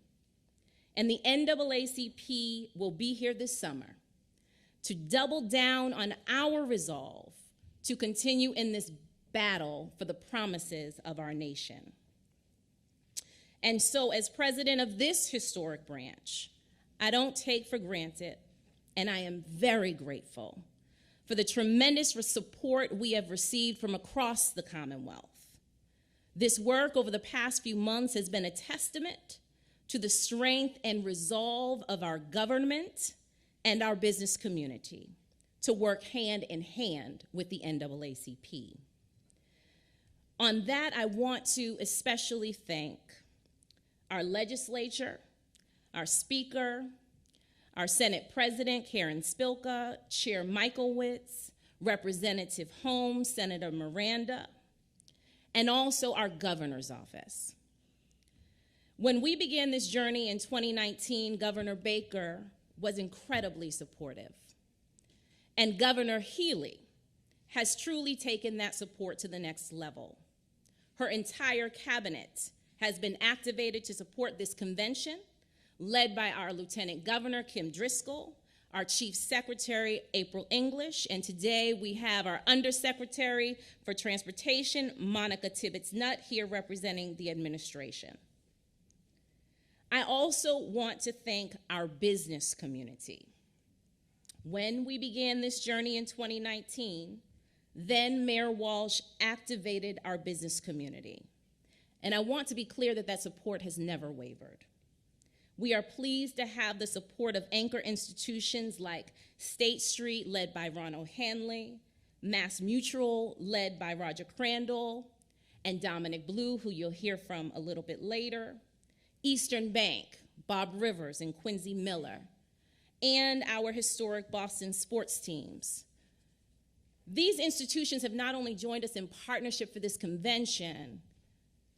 And the NAACP will be here this summer to double down on our resolve to continue in this battle for the promises of our nation. And so, as president of this historic branch, I don't take for granted, and I am very grateful for the tremendous support we have received from across the Commonwealth. This work over the past few months has been a testament to the strength and resolve of our government and our business community to work hand in hand with the NAACP. On that, I want to especially thank our legislature, our speaker, our Senate President, Karen Spilka, Chair Michaelwitz, Representative Holmes, Senator Miranda, and also our governor's office. When we began this journey in 2019, Governor Baker was incredibly supportive. And Governor Healy has truly taken that support to the next level. Her entire cabinet has been activated to support this convention, led by our Lieutenant Governor, Kim Driscoll, our Chief Secretary, April English, and today we have our Undersecretary for Transportation, Monica Tibbetts-Nutt, here representing the administration. I also want to thank our business community. When we began this journey in 2019, then Mayor Walsh activated our business community. And I want to be clear that that support has never wavered. We are pleased to have the support of anchor institutions like State Street, led by Ron O'Hanley, Mass Mutual, led by Roger Crandall, and Dominic Blue, who you'll hear from a little bit later, Eastern Bank, Bob Rivers and Quincy Miller, and our historic Boston sports teams. These institutions have not only joined us in partnership for this convention,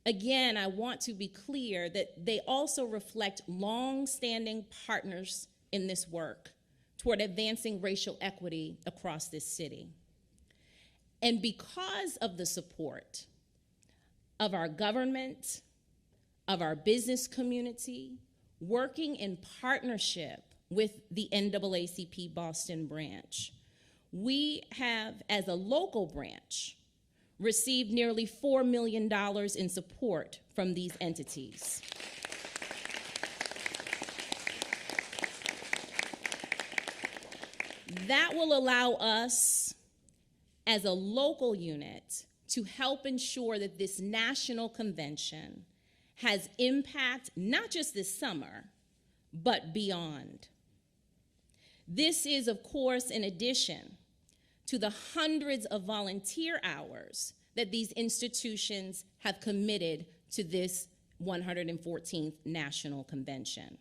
again, I want to be clear that they also reflect long-standing partners in this work toward advancing racial equity across this city. And because of the support of our government, of our business community, working in partnership with the NAACP Boston branch, we have, as a local branch, received nearly $4 million in support from these entities. That will allow us, as a local unit, to help ensure that this national convention has impact not just this summer, but beyond. This is, of course, in addition to the hundreds of volunteer hours that these institutions have committed to this 114th National Convention.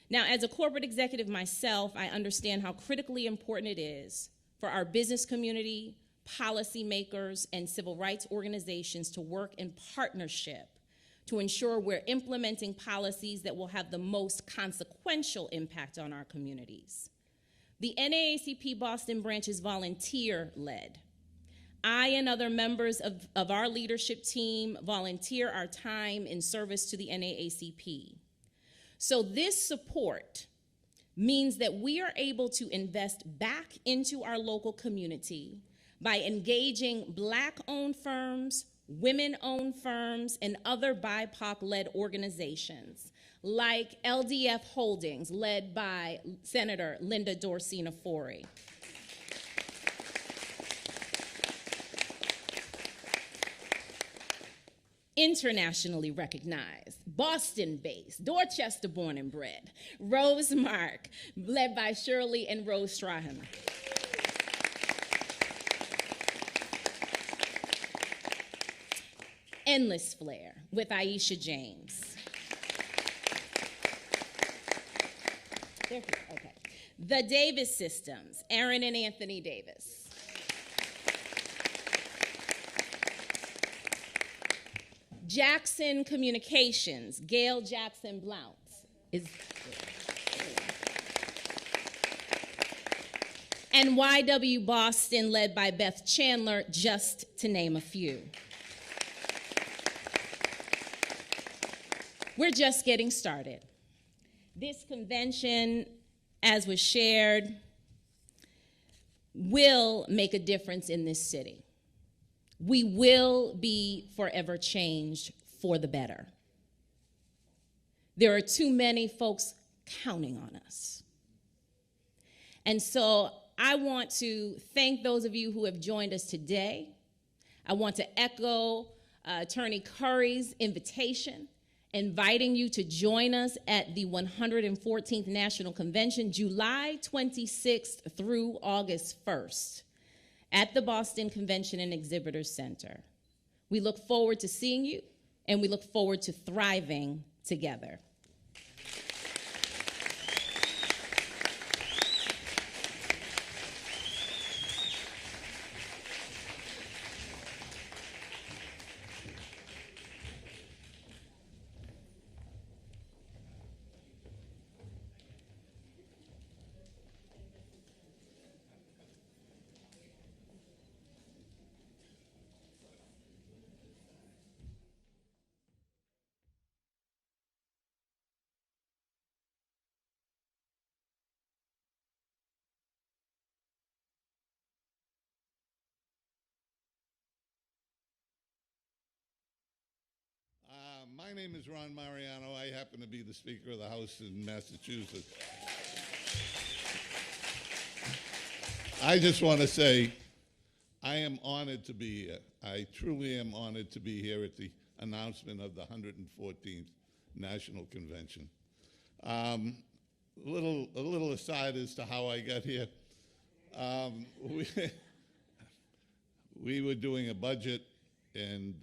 Now, as a corporate executive myself, I understand how critically important it is for our business community, policymakers, and civil rights organizations to work in partnership to ensure we're implementing policies that will have the most consequential impact on our communities. The NAACP Boston branch is volunteer-led. I and other members of our leadership team volunteer our time in service to the NAACP. So this support means that we are able to invest back into our local community by engaging Black-owned firms, women-owned firms, and other BIPOC-led organizations, like LDF Holdings, led by Senator Linda Dorsina-Forey. Internationally recognized, Boston-based, Dorchester-born and bred, Rosemark, led by Shirley and Rose Strahan. Endless Flair with Aisha James. Okay. The Davis Systems, Aaron and Anthony Davis. Jackson Communications, Gail Jackson Blount. And YW Boston, led by Beth Chandler, just to name a few. We're just getting started. This convention, as was shared, will make a difference in this city. We will be forever changed for the better. There are too many folks counting on us. And so I want to thank those of you who have joined us today. I want to echo Attorney Curry's invitation, inviting you to join us at the 114th National Convention, July 26th through August 1st, at the Boston Convention and Exhibitors Center. We look forward to seeing you, and we look forward to thriving together. My name is Ron Mariano. I happen to be the Speaker of the House in Massachusetts. I just want to say I am honored to be here. I truly am honored to be here at the announcement of the 114th National Convention. A little aside as to how I got here. We were doing a budget, and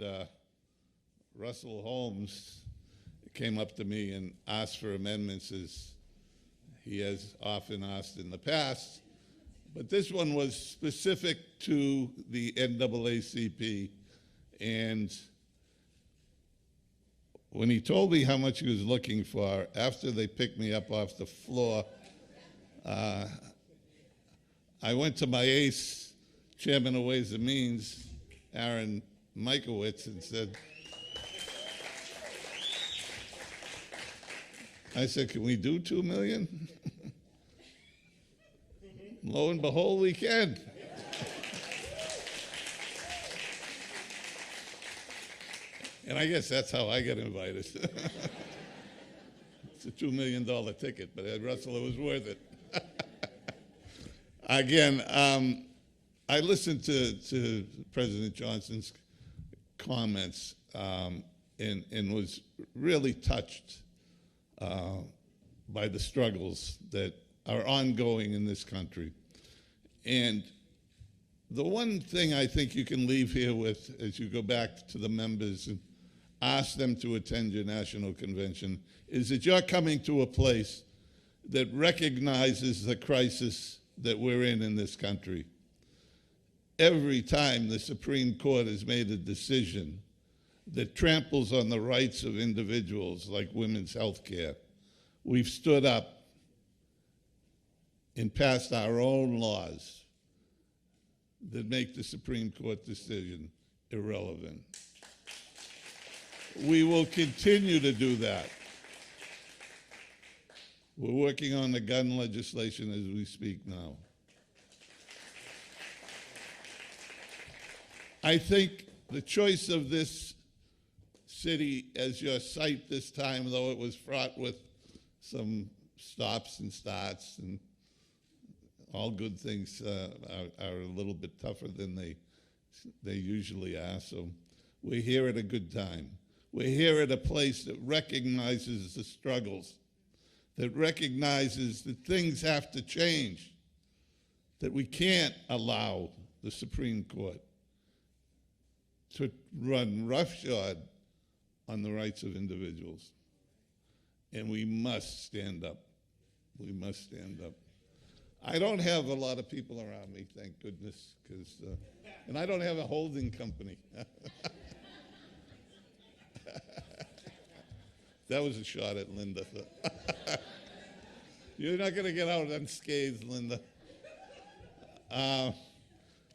Russell Holmes came up to me and asked for amendments, as he has often asked in the past. But this one was specific to the NAACP. And when he told me how much he was looking for, after they picked me up off the floor, I went to my ace, Chairman of Ways and Means, Aaron Mikowitz, and said, I said, can we do 2 million? Lo and behold, we can. And I guess that's how I got invited. It's a $2 million ticket, but Russell, it was worth it. Again, I listened to President Johnson's comments and was really touched by the struggles that are ongoing in this country. And the one thing I think you can leave here with as you go back to the members and ask them to attend your national convention is that you're coming to a place that recognizes the crisis that we're in this country. Every time the Supreme Court has made a decision that tramples on the rights of individuals, like women's health care, we've stood up and passed our own laws that make the Supreme Court decision irrelevant. We will continue to do that. We're working on the gun legislation as we speak now. I think the choice of this city as your site this time, though it was fraught with some stops and starts, and all good things are a little bit tougher than they usually are. So we're here at a good time. We're here at a place that recognizes the struggles, that recognizes that things have to change, that we can't allow the Supreme Court to run roughshod on the rights of individuals. And we must stand up. We must stand up. I don't have a lot of people around me, thank goodness, and I don't have a holding company. That was a shot at Linda. You're not going to get out unscathed, Linda.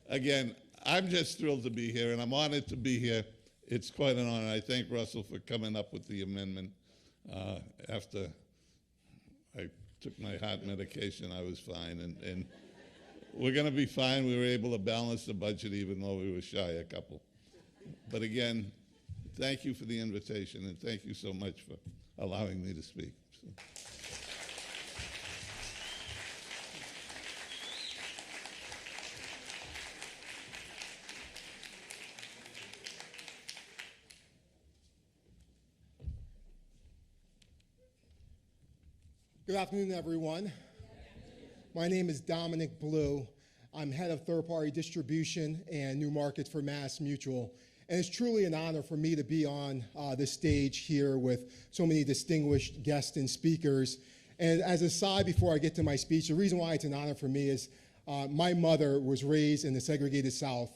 Again, I'm just thrilled to be here, and I'm honored to be here. It's quite an honor. I thank Russell for coming up with the amendment. After I took my heart medication, I was fine, and we're going to be fine. We were able to balance the budget even though we were shy a couple. But again, thank you for the invitation, and thank you so much for allowing me to speak. So. Good afternoon, everyone. My name is Dominic Blue. I'm head of third-party distribution and new markets for Mass Mutual. And it's truly an honor for me to be on this stage here with so many distinguished guests and speakers. And as a side, before I get to my speech, the reason why it's an honor for me is my mother was raised in the segregated South.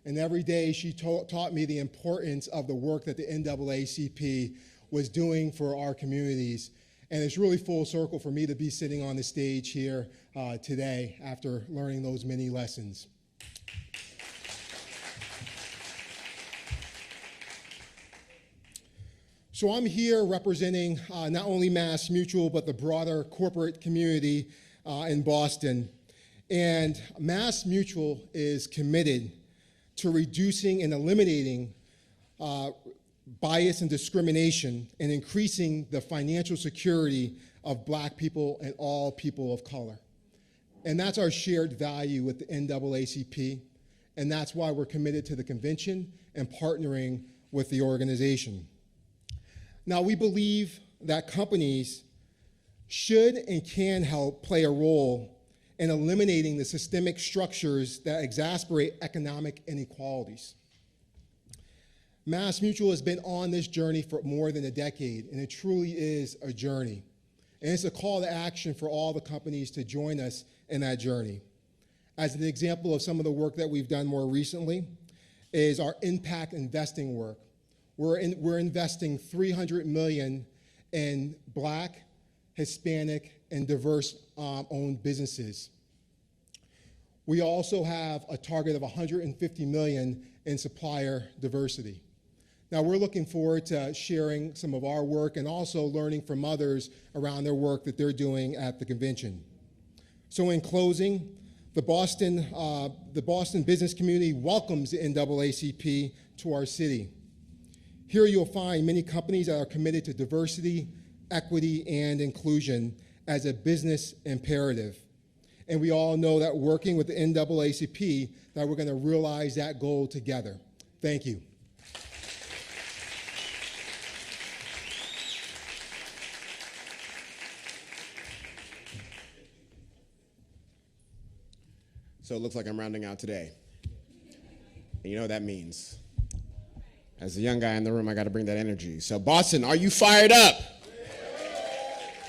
And every day she taught me the importance of the work that the NAACP was doing for our communities. And it's really full circle for me to be sitting on the stage here today after learning those many lessons. So I'm here representing not only Mass Mutual, but the broader corporate community in Boston. And Mass Mutual is committed to reducing and eliminating bias and discrimination and increasing the financial security of Black people and all people of color. And that's our shared value with the NAACP, and that's why we're committed to the convention and partnering with the organization. Now, we believe that companies should and can help play a role in eliminating the systemic structures that exacerbate economic inequalities. Mass Mutual has been on this journey for more than a decade, and it truly is a journey. And it's a call to action for all the companies to join us in that journey. As an example of some of the work that we've done more recently is our impact investing work. We're investing $300 million in Black, Hispanic, and diverse owned businesses. We also have a target of $150 million in supplier diversity. Now, we're looking forward to sharing some of our work and also learning from others around their work that they're doing at the convention. So in closing, the Boston business community welcomes the NAACP to our city. Here you'll find many companies that are committed to diversity, equity, and inclusion as a business imperative. And we all know that working with the NAACP, that we're going to realize that goal together. Thank you. So it looks like I'm rounding out today. And you know what that means. As a young guy in the room, I got to bring that energy. So Boston, are you fired up?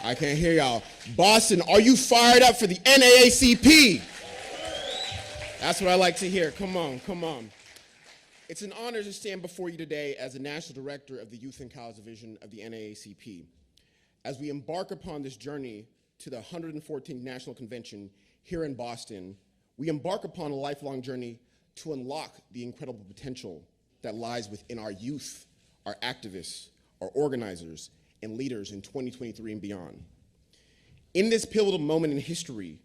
I can't hear y'all. Boston, are you fired up for the NAACP? That's what I like to hear. Come on, come on. It's an honor to stand before you today as the National Director of the Youth and College Division of the NAACP. As we embark upon this journey to the 114th National Convention here in Boston, we embark upon a lifelong journey to unlock the incredible potential that lies within our youth, our activists, our organizers, and leaders in 2023 and beyond. In this pivotal moment in history,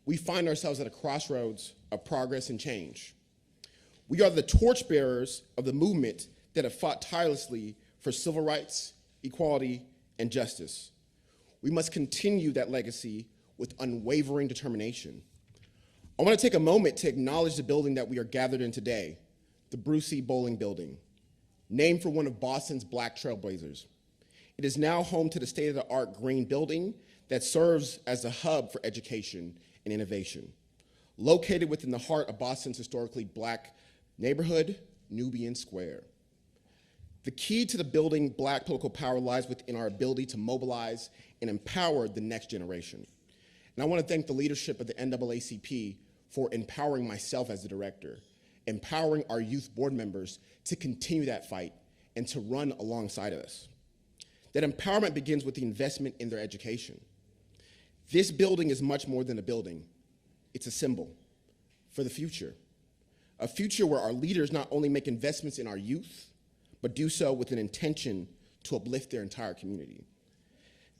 we find ourselves at a crossroads of progress and change. We are the torchbearers of the movement that have fought tirelessly for civil rights, equality, and justice. We must continue that legacy with unwavering determination. I want to take a moment to acknowledge the building that we are gathered in today, the Bruce C. Bowling Building, named for one of Boston's Black trailblazers. It is now home to the state-of-the-art green building that serves as a hub for education and innovation. Located within the heart of Boston's historically Black neighborhood, Nubian Square. The key to the building Black political power lies within our ability to mobilize and empower the next generation. And I want to thank the leadership of the NAACP for empowering myself as the director, empowering our youth board members to continue that fight and to run alongside of us. That empowerment begins with the investment in their education. This building is much more than a building. It's a symbol for the future. A future where our leaders not only make investments in our youth, but do so with an intention to uplift their entire community.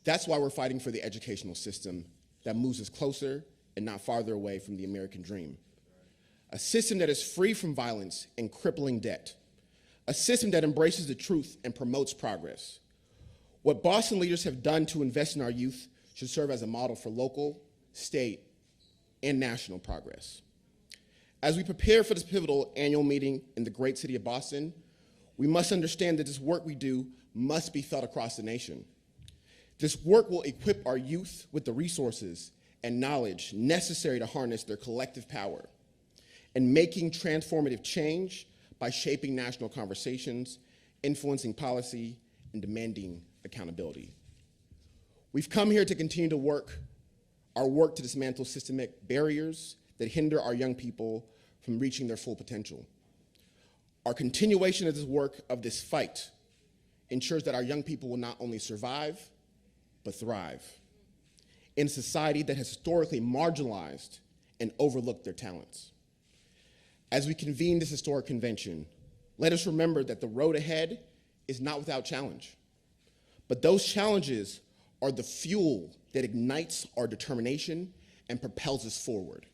That's why we're fighting for the educational system that moves us closer and not farther away from the American dream. A system that is free from violence and crippling debt. A system that embraces the truth and promotes progress. What Boston leaders have done to invest in our youth should serve as a model for local, state, and national progress. As we prepare for this pivotal annual meeting in the great city of Boston, we must understand that this work we do must be felt across the nation. This work will equip our youth with the resources and knowledge necessary to harness their collective power and making transformative change by shaping national conversations, influencing policy, and demanding accountability. We've come here to continue to our work to dismantle systemic barriers that hinder our young people from reaching their full potential. Our continuation of this fight ensures that our young people will not only survive, but thrive in a society that has historically marginalized and overlooked their talents. As we convene this historic convention, let us remember that the road ahead is not without challenge, but those challenges are the fuel that ignites our determination and propels us forward.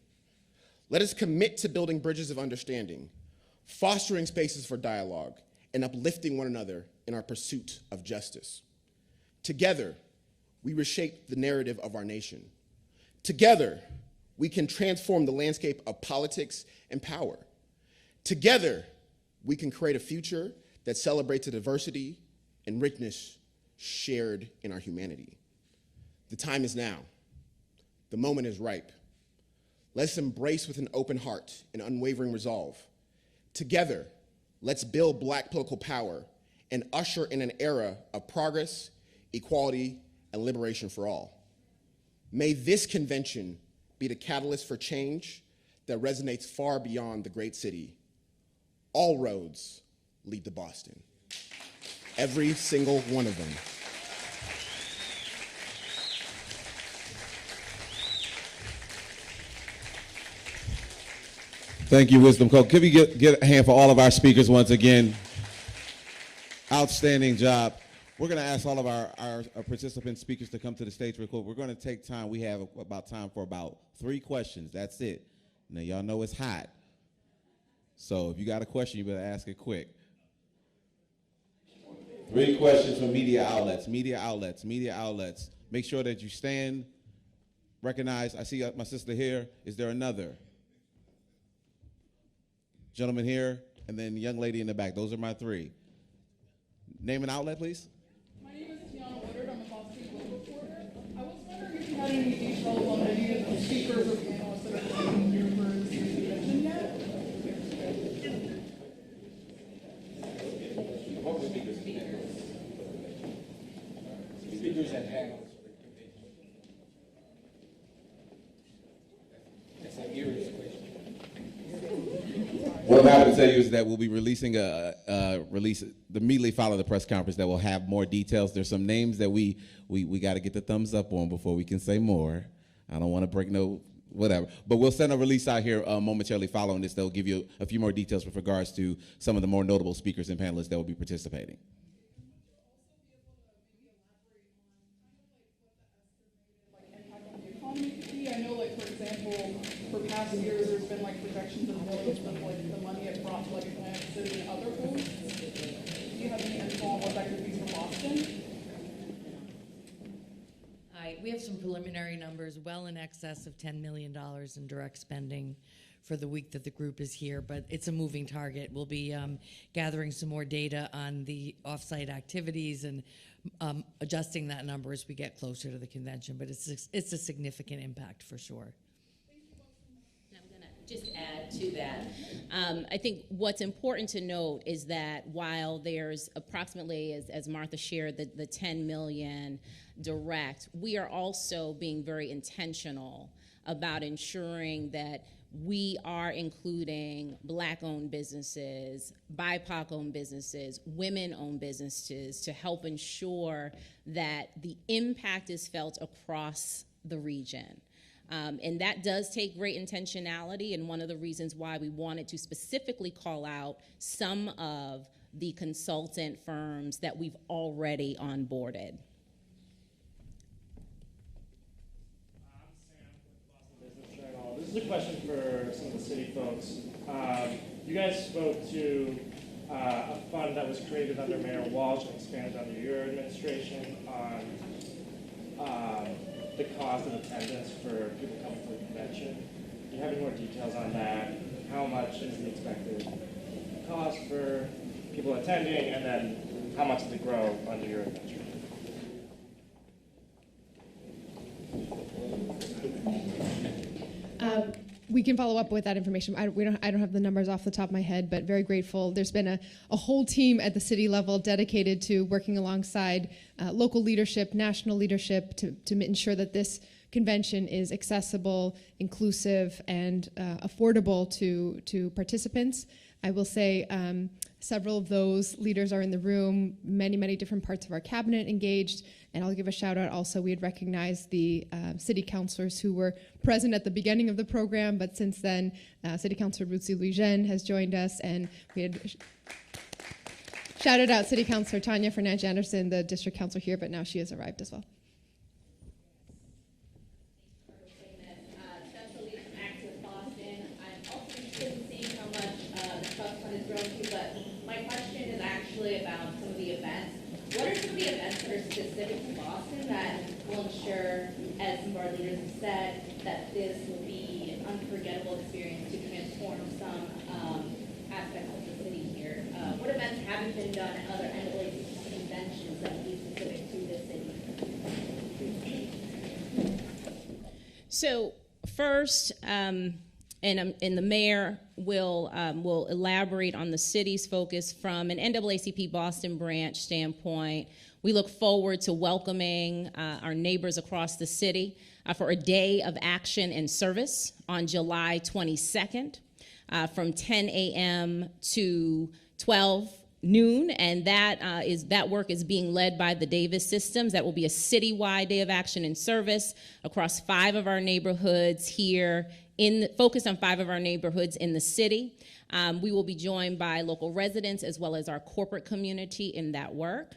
Let us commit to building bridges of understanding, fostering spaces for dialogue, and uplifting one another in our pursuit of justice. Together, we reshape the narrative of our nation. Together, we can transform the landscape of politics and power. Together, we can create a future that celebrates the diversity and richness shared in our humanity. The time is now. The moment is ripe. Let's embrace with an open heart and unwavering resolve. Together, let's build Black political power and usher in an era of progress, equality, and liberation for all. May this convention be the catalyst for change that resonates far beyond the great city. All roads lead to Boston. Every single one of them. Thank you, Wisdom Code. Can we get a hand for all of our speakers once again? Outstanding job. We're going to ask all of our participant speakers to come to the stage real quick. We're going to take time. We have time for about 3 questions. That's it. Now, y'all know it's hot. So if you got a question, you better ask it quick. 3 questions from media outlets. Make sure that you stand, recognize. I see my sister here. Is there another? Gentleman here, and then the young lady in the back. Those are my 3. Name and outlet, please. My name is Tiana Woodard. I'm a Boston Globe reporter. I was wondering if you had any details on any of the speakers or panelists that are coming here for this convention yet. Speakers and panels. What I'm happy to tell you is that we'll be releasing immediately following the press conference that will have more details. There's some names that we got to get the thumbs up on before we can say more. I don't want to break no whatever. But we'll send a release out here momentarily following this. They'll give you a few more details with regards to some of the more notable speakers and panelists that will be participating. I know, like, for example, for past years, there's been, like, projections of growth of, like, the money it brought to, like, Atlantic City and other homes. Do you have any info on what that could be for Boston? Hi, we have some preliminary numbers, well in excess of $10 million in direct spending for the week that the group is here, but it's a moving target. We'll be gathering some more data on the offsite activities and adjusting that number as we get closer to the convention, but it's a significant impact for sure. I'm going to just add to that. I think what's important to note is that while there's approximately, as Martha shared, the 10 million direct, we are also being very intentional about ensuring that we are including Black-owned businesses, BIPOC-owned businesses, women-owned businesses to help ensure that the impact is felt across the region. And that does take great intentionality, and one of the reasons why we wanted to specifically call out some of the consultant firms that we've already onboarded. This is a question for some of the city folks. You guys spoke to a fund that was created under Mayor Walsh and expanded under your administration on the cost of attendance for people coming to the convention. Do you have any more details on that? How much is the expected cost for people attending, and then how much does it grow under your administration? We can follow up with that information. I don't have the numbers off the top of my head, but very grateful. There's been a whole team at the city level dedicated to working alongside local leadership, national leadership, to ensure that this convention is accessible, inclusive, and affordable to participants. I will say several of those leaders are in the room, many different parts of our cabinet engaged, and I'll give a shout out also. We had recognized the city councilors who were present at the beginning of the program, but since then, City Councilor Rutzi Luijen has joined us, and we had shouted out City Councilor Tanya Fernandes Anderson, the district councilor here, but now she has arrived as well. About some of the events. What are some of the events that are specific to Boston that will ensure, as some of our leaders have said, that this will be an unforgettable experience to transform some aspects of the city here? What events haven't been done at other NAACP conventions that will be specific to this city? So first, and the mayor will elaborate on the city's focus from an NAACP Boston branch standpoint. We look forward to welcoming our neighbors across the city for a day of action and service on July 22nd from 10 a.m. to 12 noon, and that work is being led by the Davis Systems. That will be a citywide day of action and service across 5 of our neighborhoods here, focused on 5 of our neighborhoods in the city. We will be joined by local residents as well as our corporate community in that work.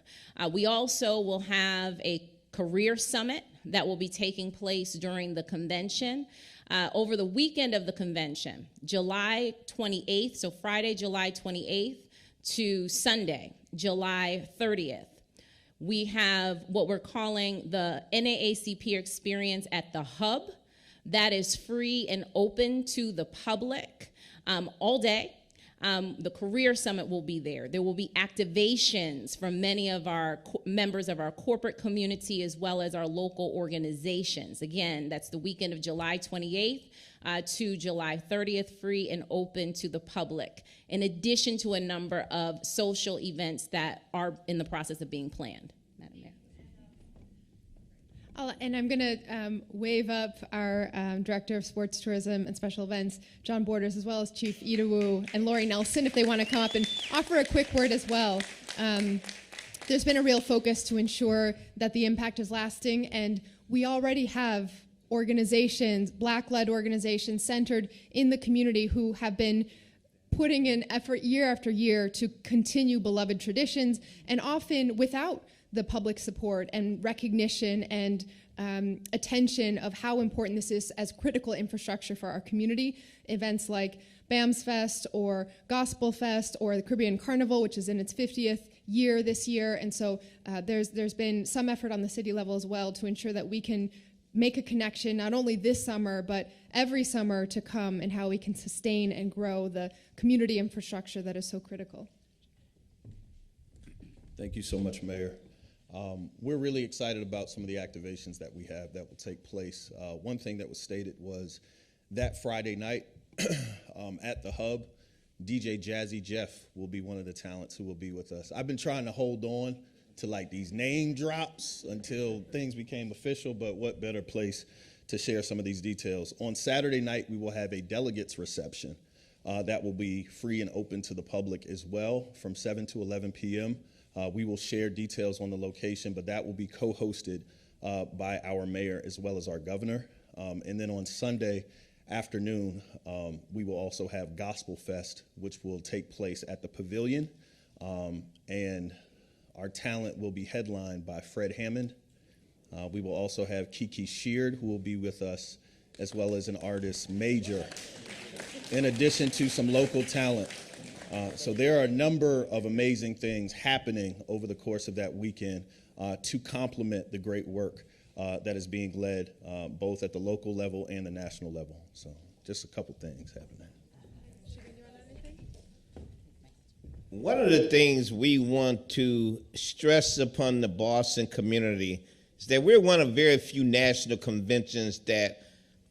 We also will have a career summit that will be taking place during the convention. Over the weekend of the convention, July 28th, so Friday, July 28th to Sunday, July 30th, we have what we're calling the NAACP experience at the Hub. That is free and open to the public all day. The Career Summit will be there. There will be activations from many of our members of our corporate community as well as our local organizations. Again, that's the weekend of July 28th to July 30th, free and open to the public, in addition to a number of social events that are in the process of being planned. Madam Mayor. And I'm going to wave up our Director of Sports, Tourism, and Special Events, John Borders, as well as Chief Idawu and Lori Nelson, if they want to come up and offer a quick word as well. There's been a real focus to ensure that the impact is lasting, and we already have organizations, Black-led organizations centered in the community who have been putting in effort year after year to continue beloved traditions, and often without the public support and recognition and attention of how important this is as critical infrastructure for our community. Events like BAMS Fest or Gospel Fest or the Caribbean Carnival, which is in its 50th year this year. And so there's been some effort on the city level as well to ensure that we can make a connection not only this summer, but every summer to come, and how we can sustain and grow the community infrastructure that is so critical. Thank you so much, Mayor. We're really excited about some of the activations that we have that will take place. One thing that was stated was that Friday night at the Hub, DJ Jazzy Jeff will be one of the talents who will be with us. I've been trying to hold on to like these name drops until things became official, but what better place to share some of these details. On Saturday night, we will have a delegates reception that will be free and open to the public as well from 7 to 11 p.m. We will share details on the location, but that will be co-hosted by our mayor as well as our governor. And then on Sunday afternoon, we will also have Gospel Fest, which will take place at the Pavilion. And our talent will be headlined by Fred Hammond. We will also have Kiki Sheard, who will be with us, as well as an artist, Major, in addition to some local talent. So there are a number of amazing things happening over the course of that weekend to complement the great work that is being led both at the local level and the national level. So just a couple things happening. One of the things we want to stress upon the Boston community is that we're one of very few national conventions that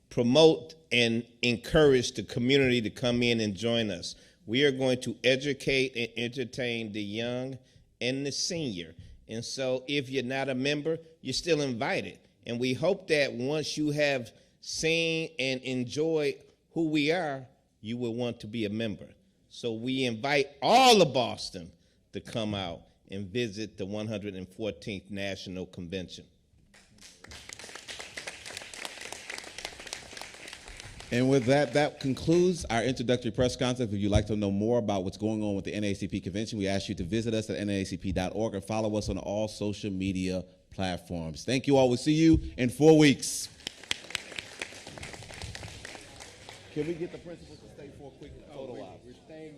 promote and encourage the community to come in and join us. We are going to educate and entertain the young and the senior. And so if you're not a member, you're still invited. And we hope that once you have seen and enjoyed who we are, you will want to be a member. So we invite all of Boston to come out and visit the 114th National Convention. And with that, that concludes our introductory press conference. If you'd like to know more about what's going on with the NAACP convention, we ask you to visit us at naacp.org and follow us on all social media platforms. Thank you all. We'll see you in 4 weeks. Can we get the principals to stay for a quick photo op? We're staying.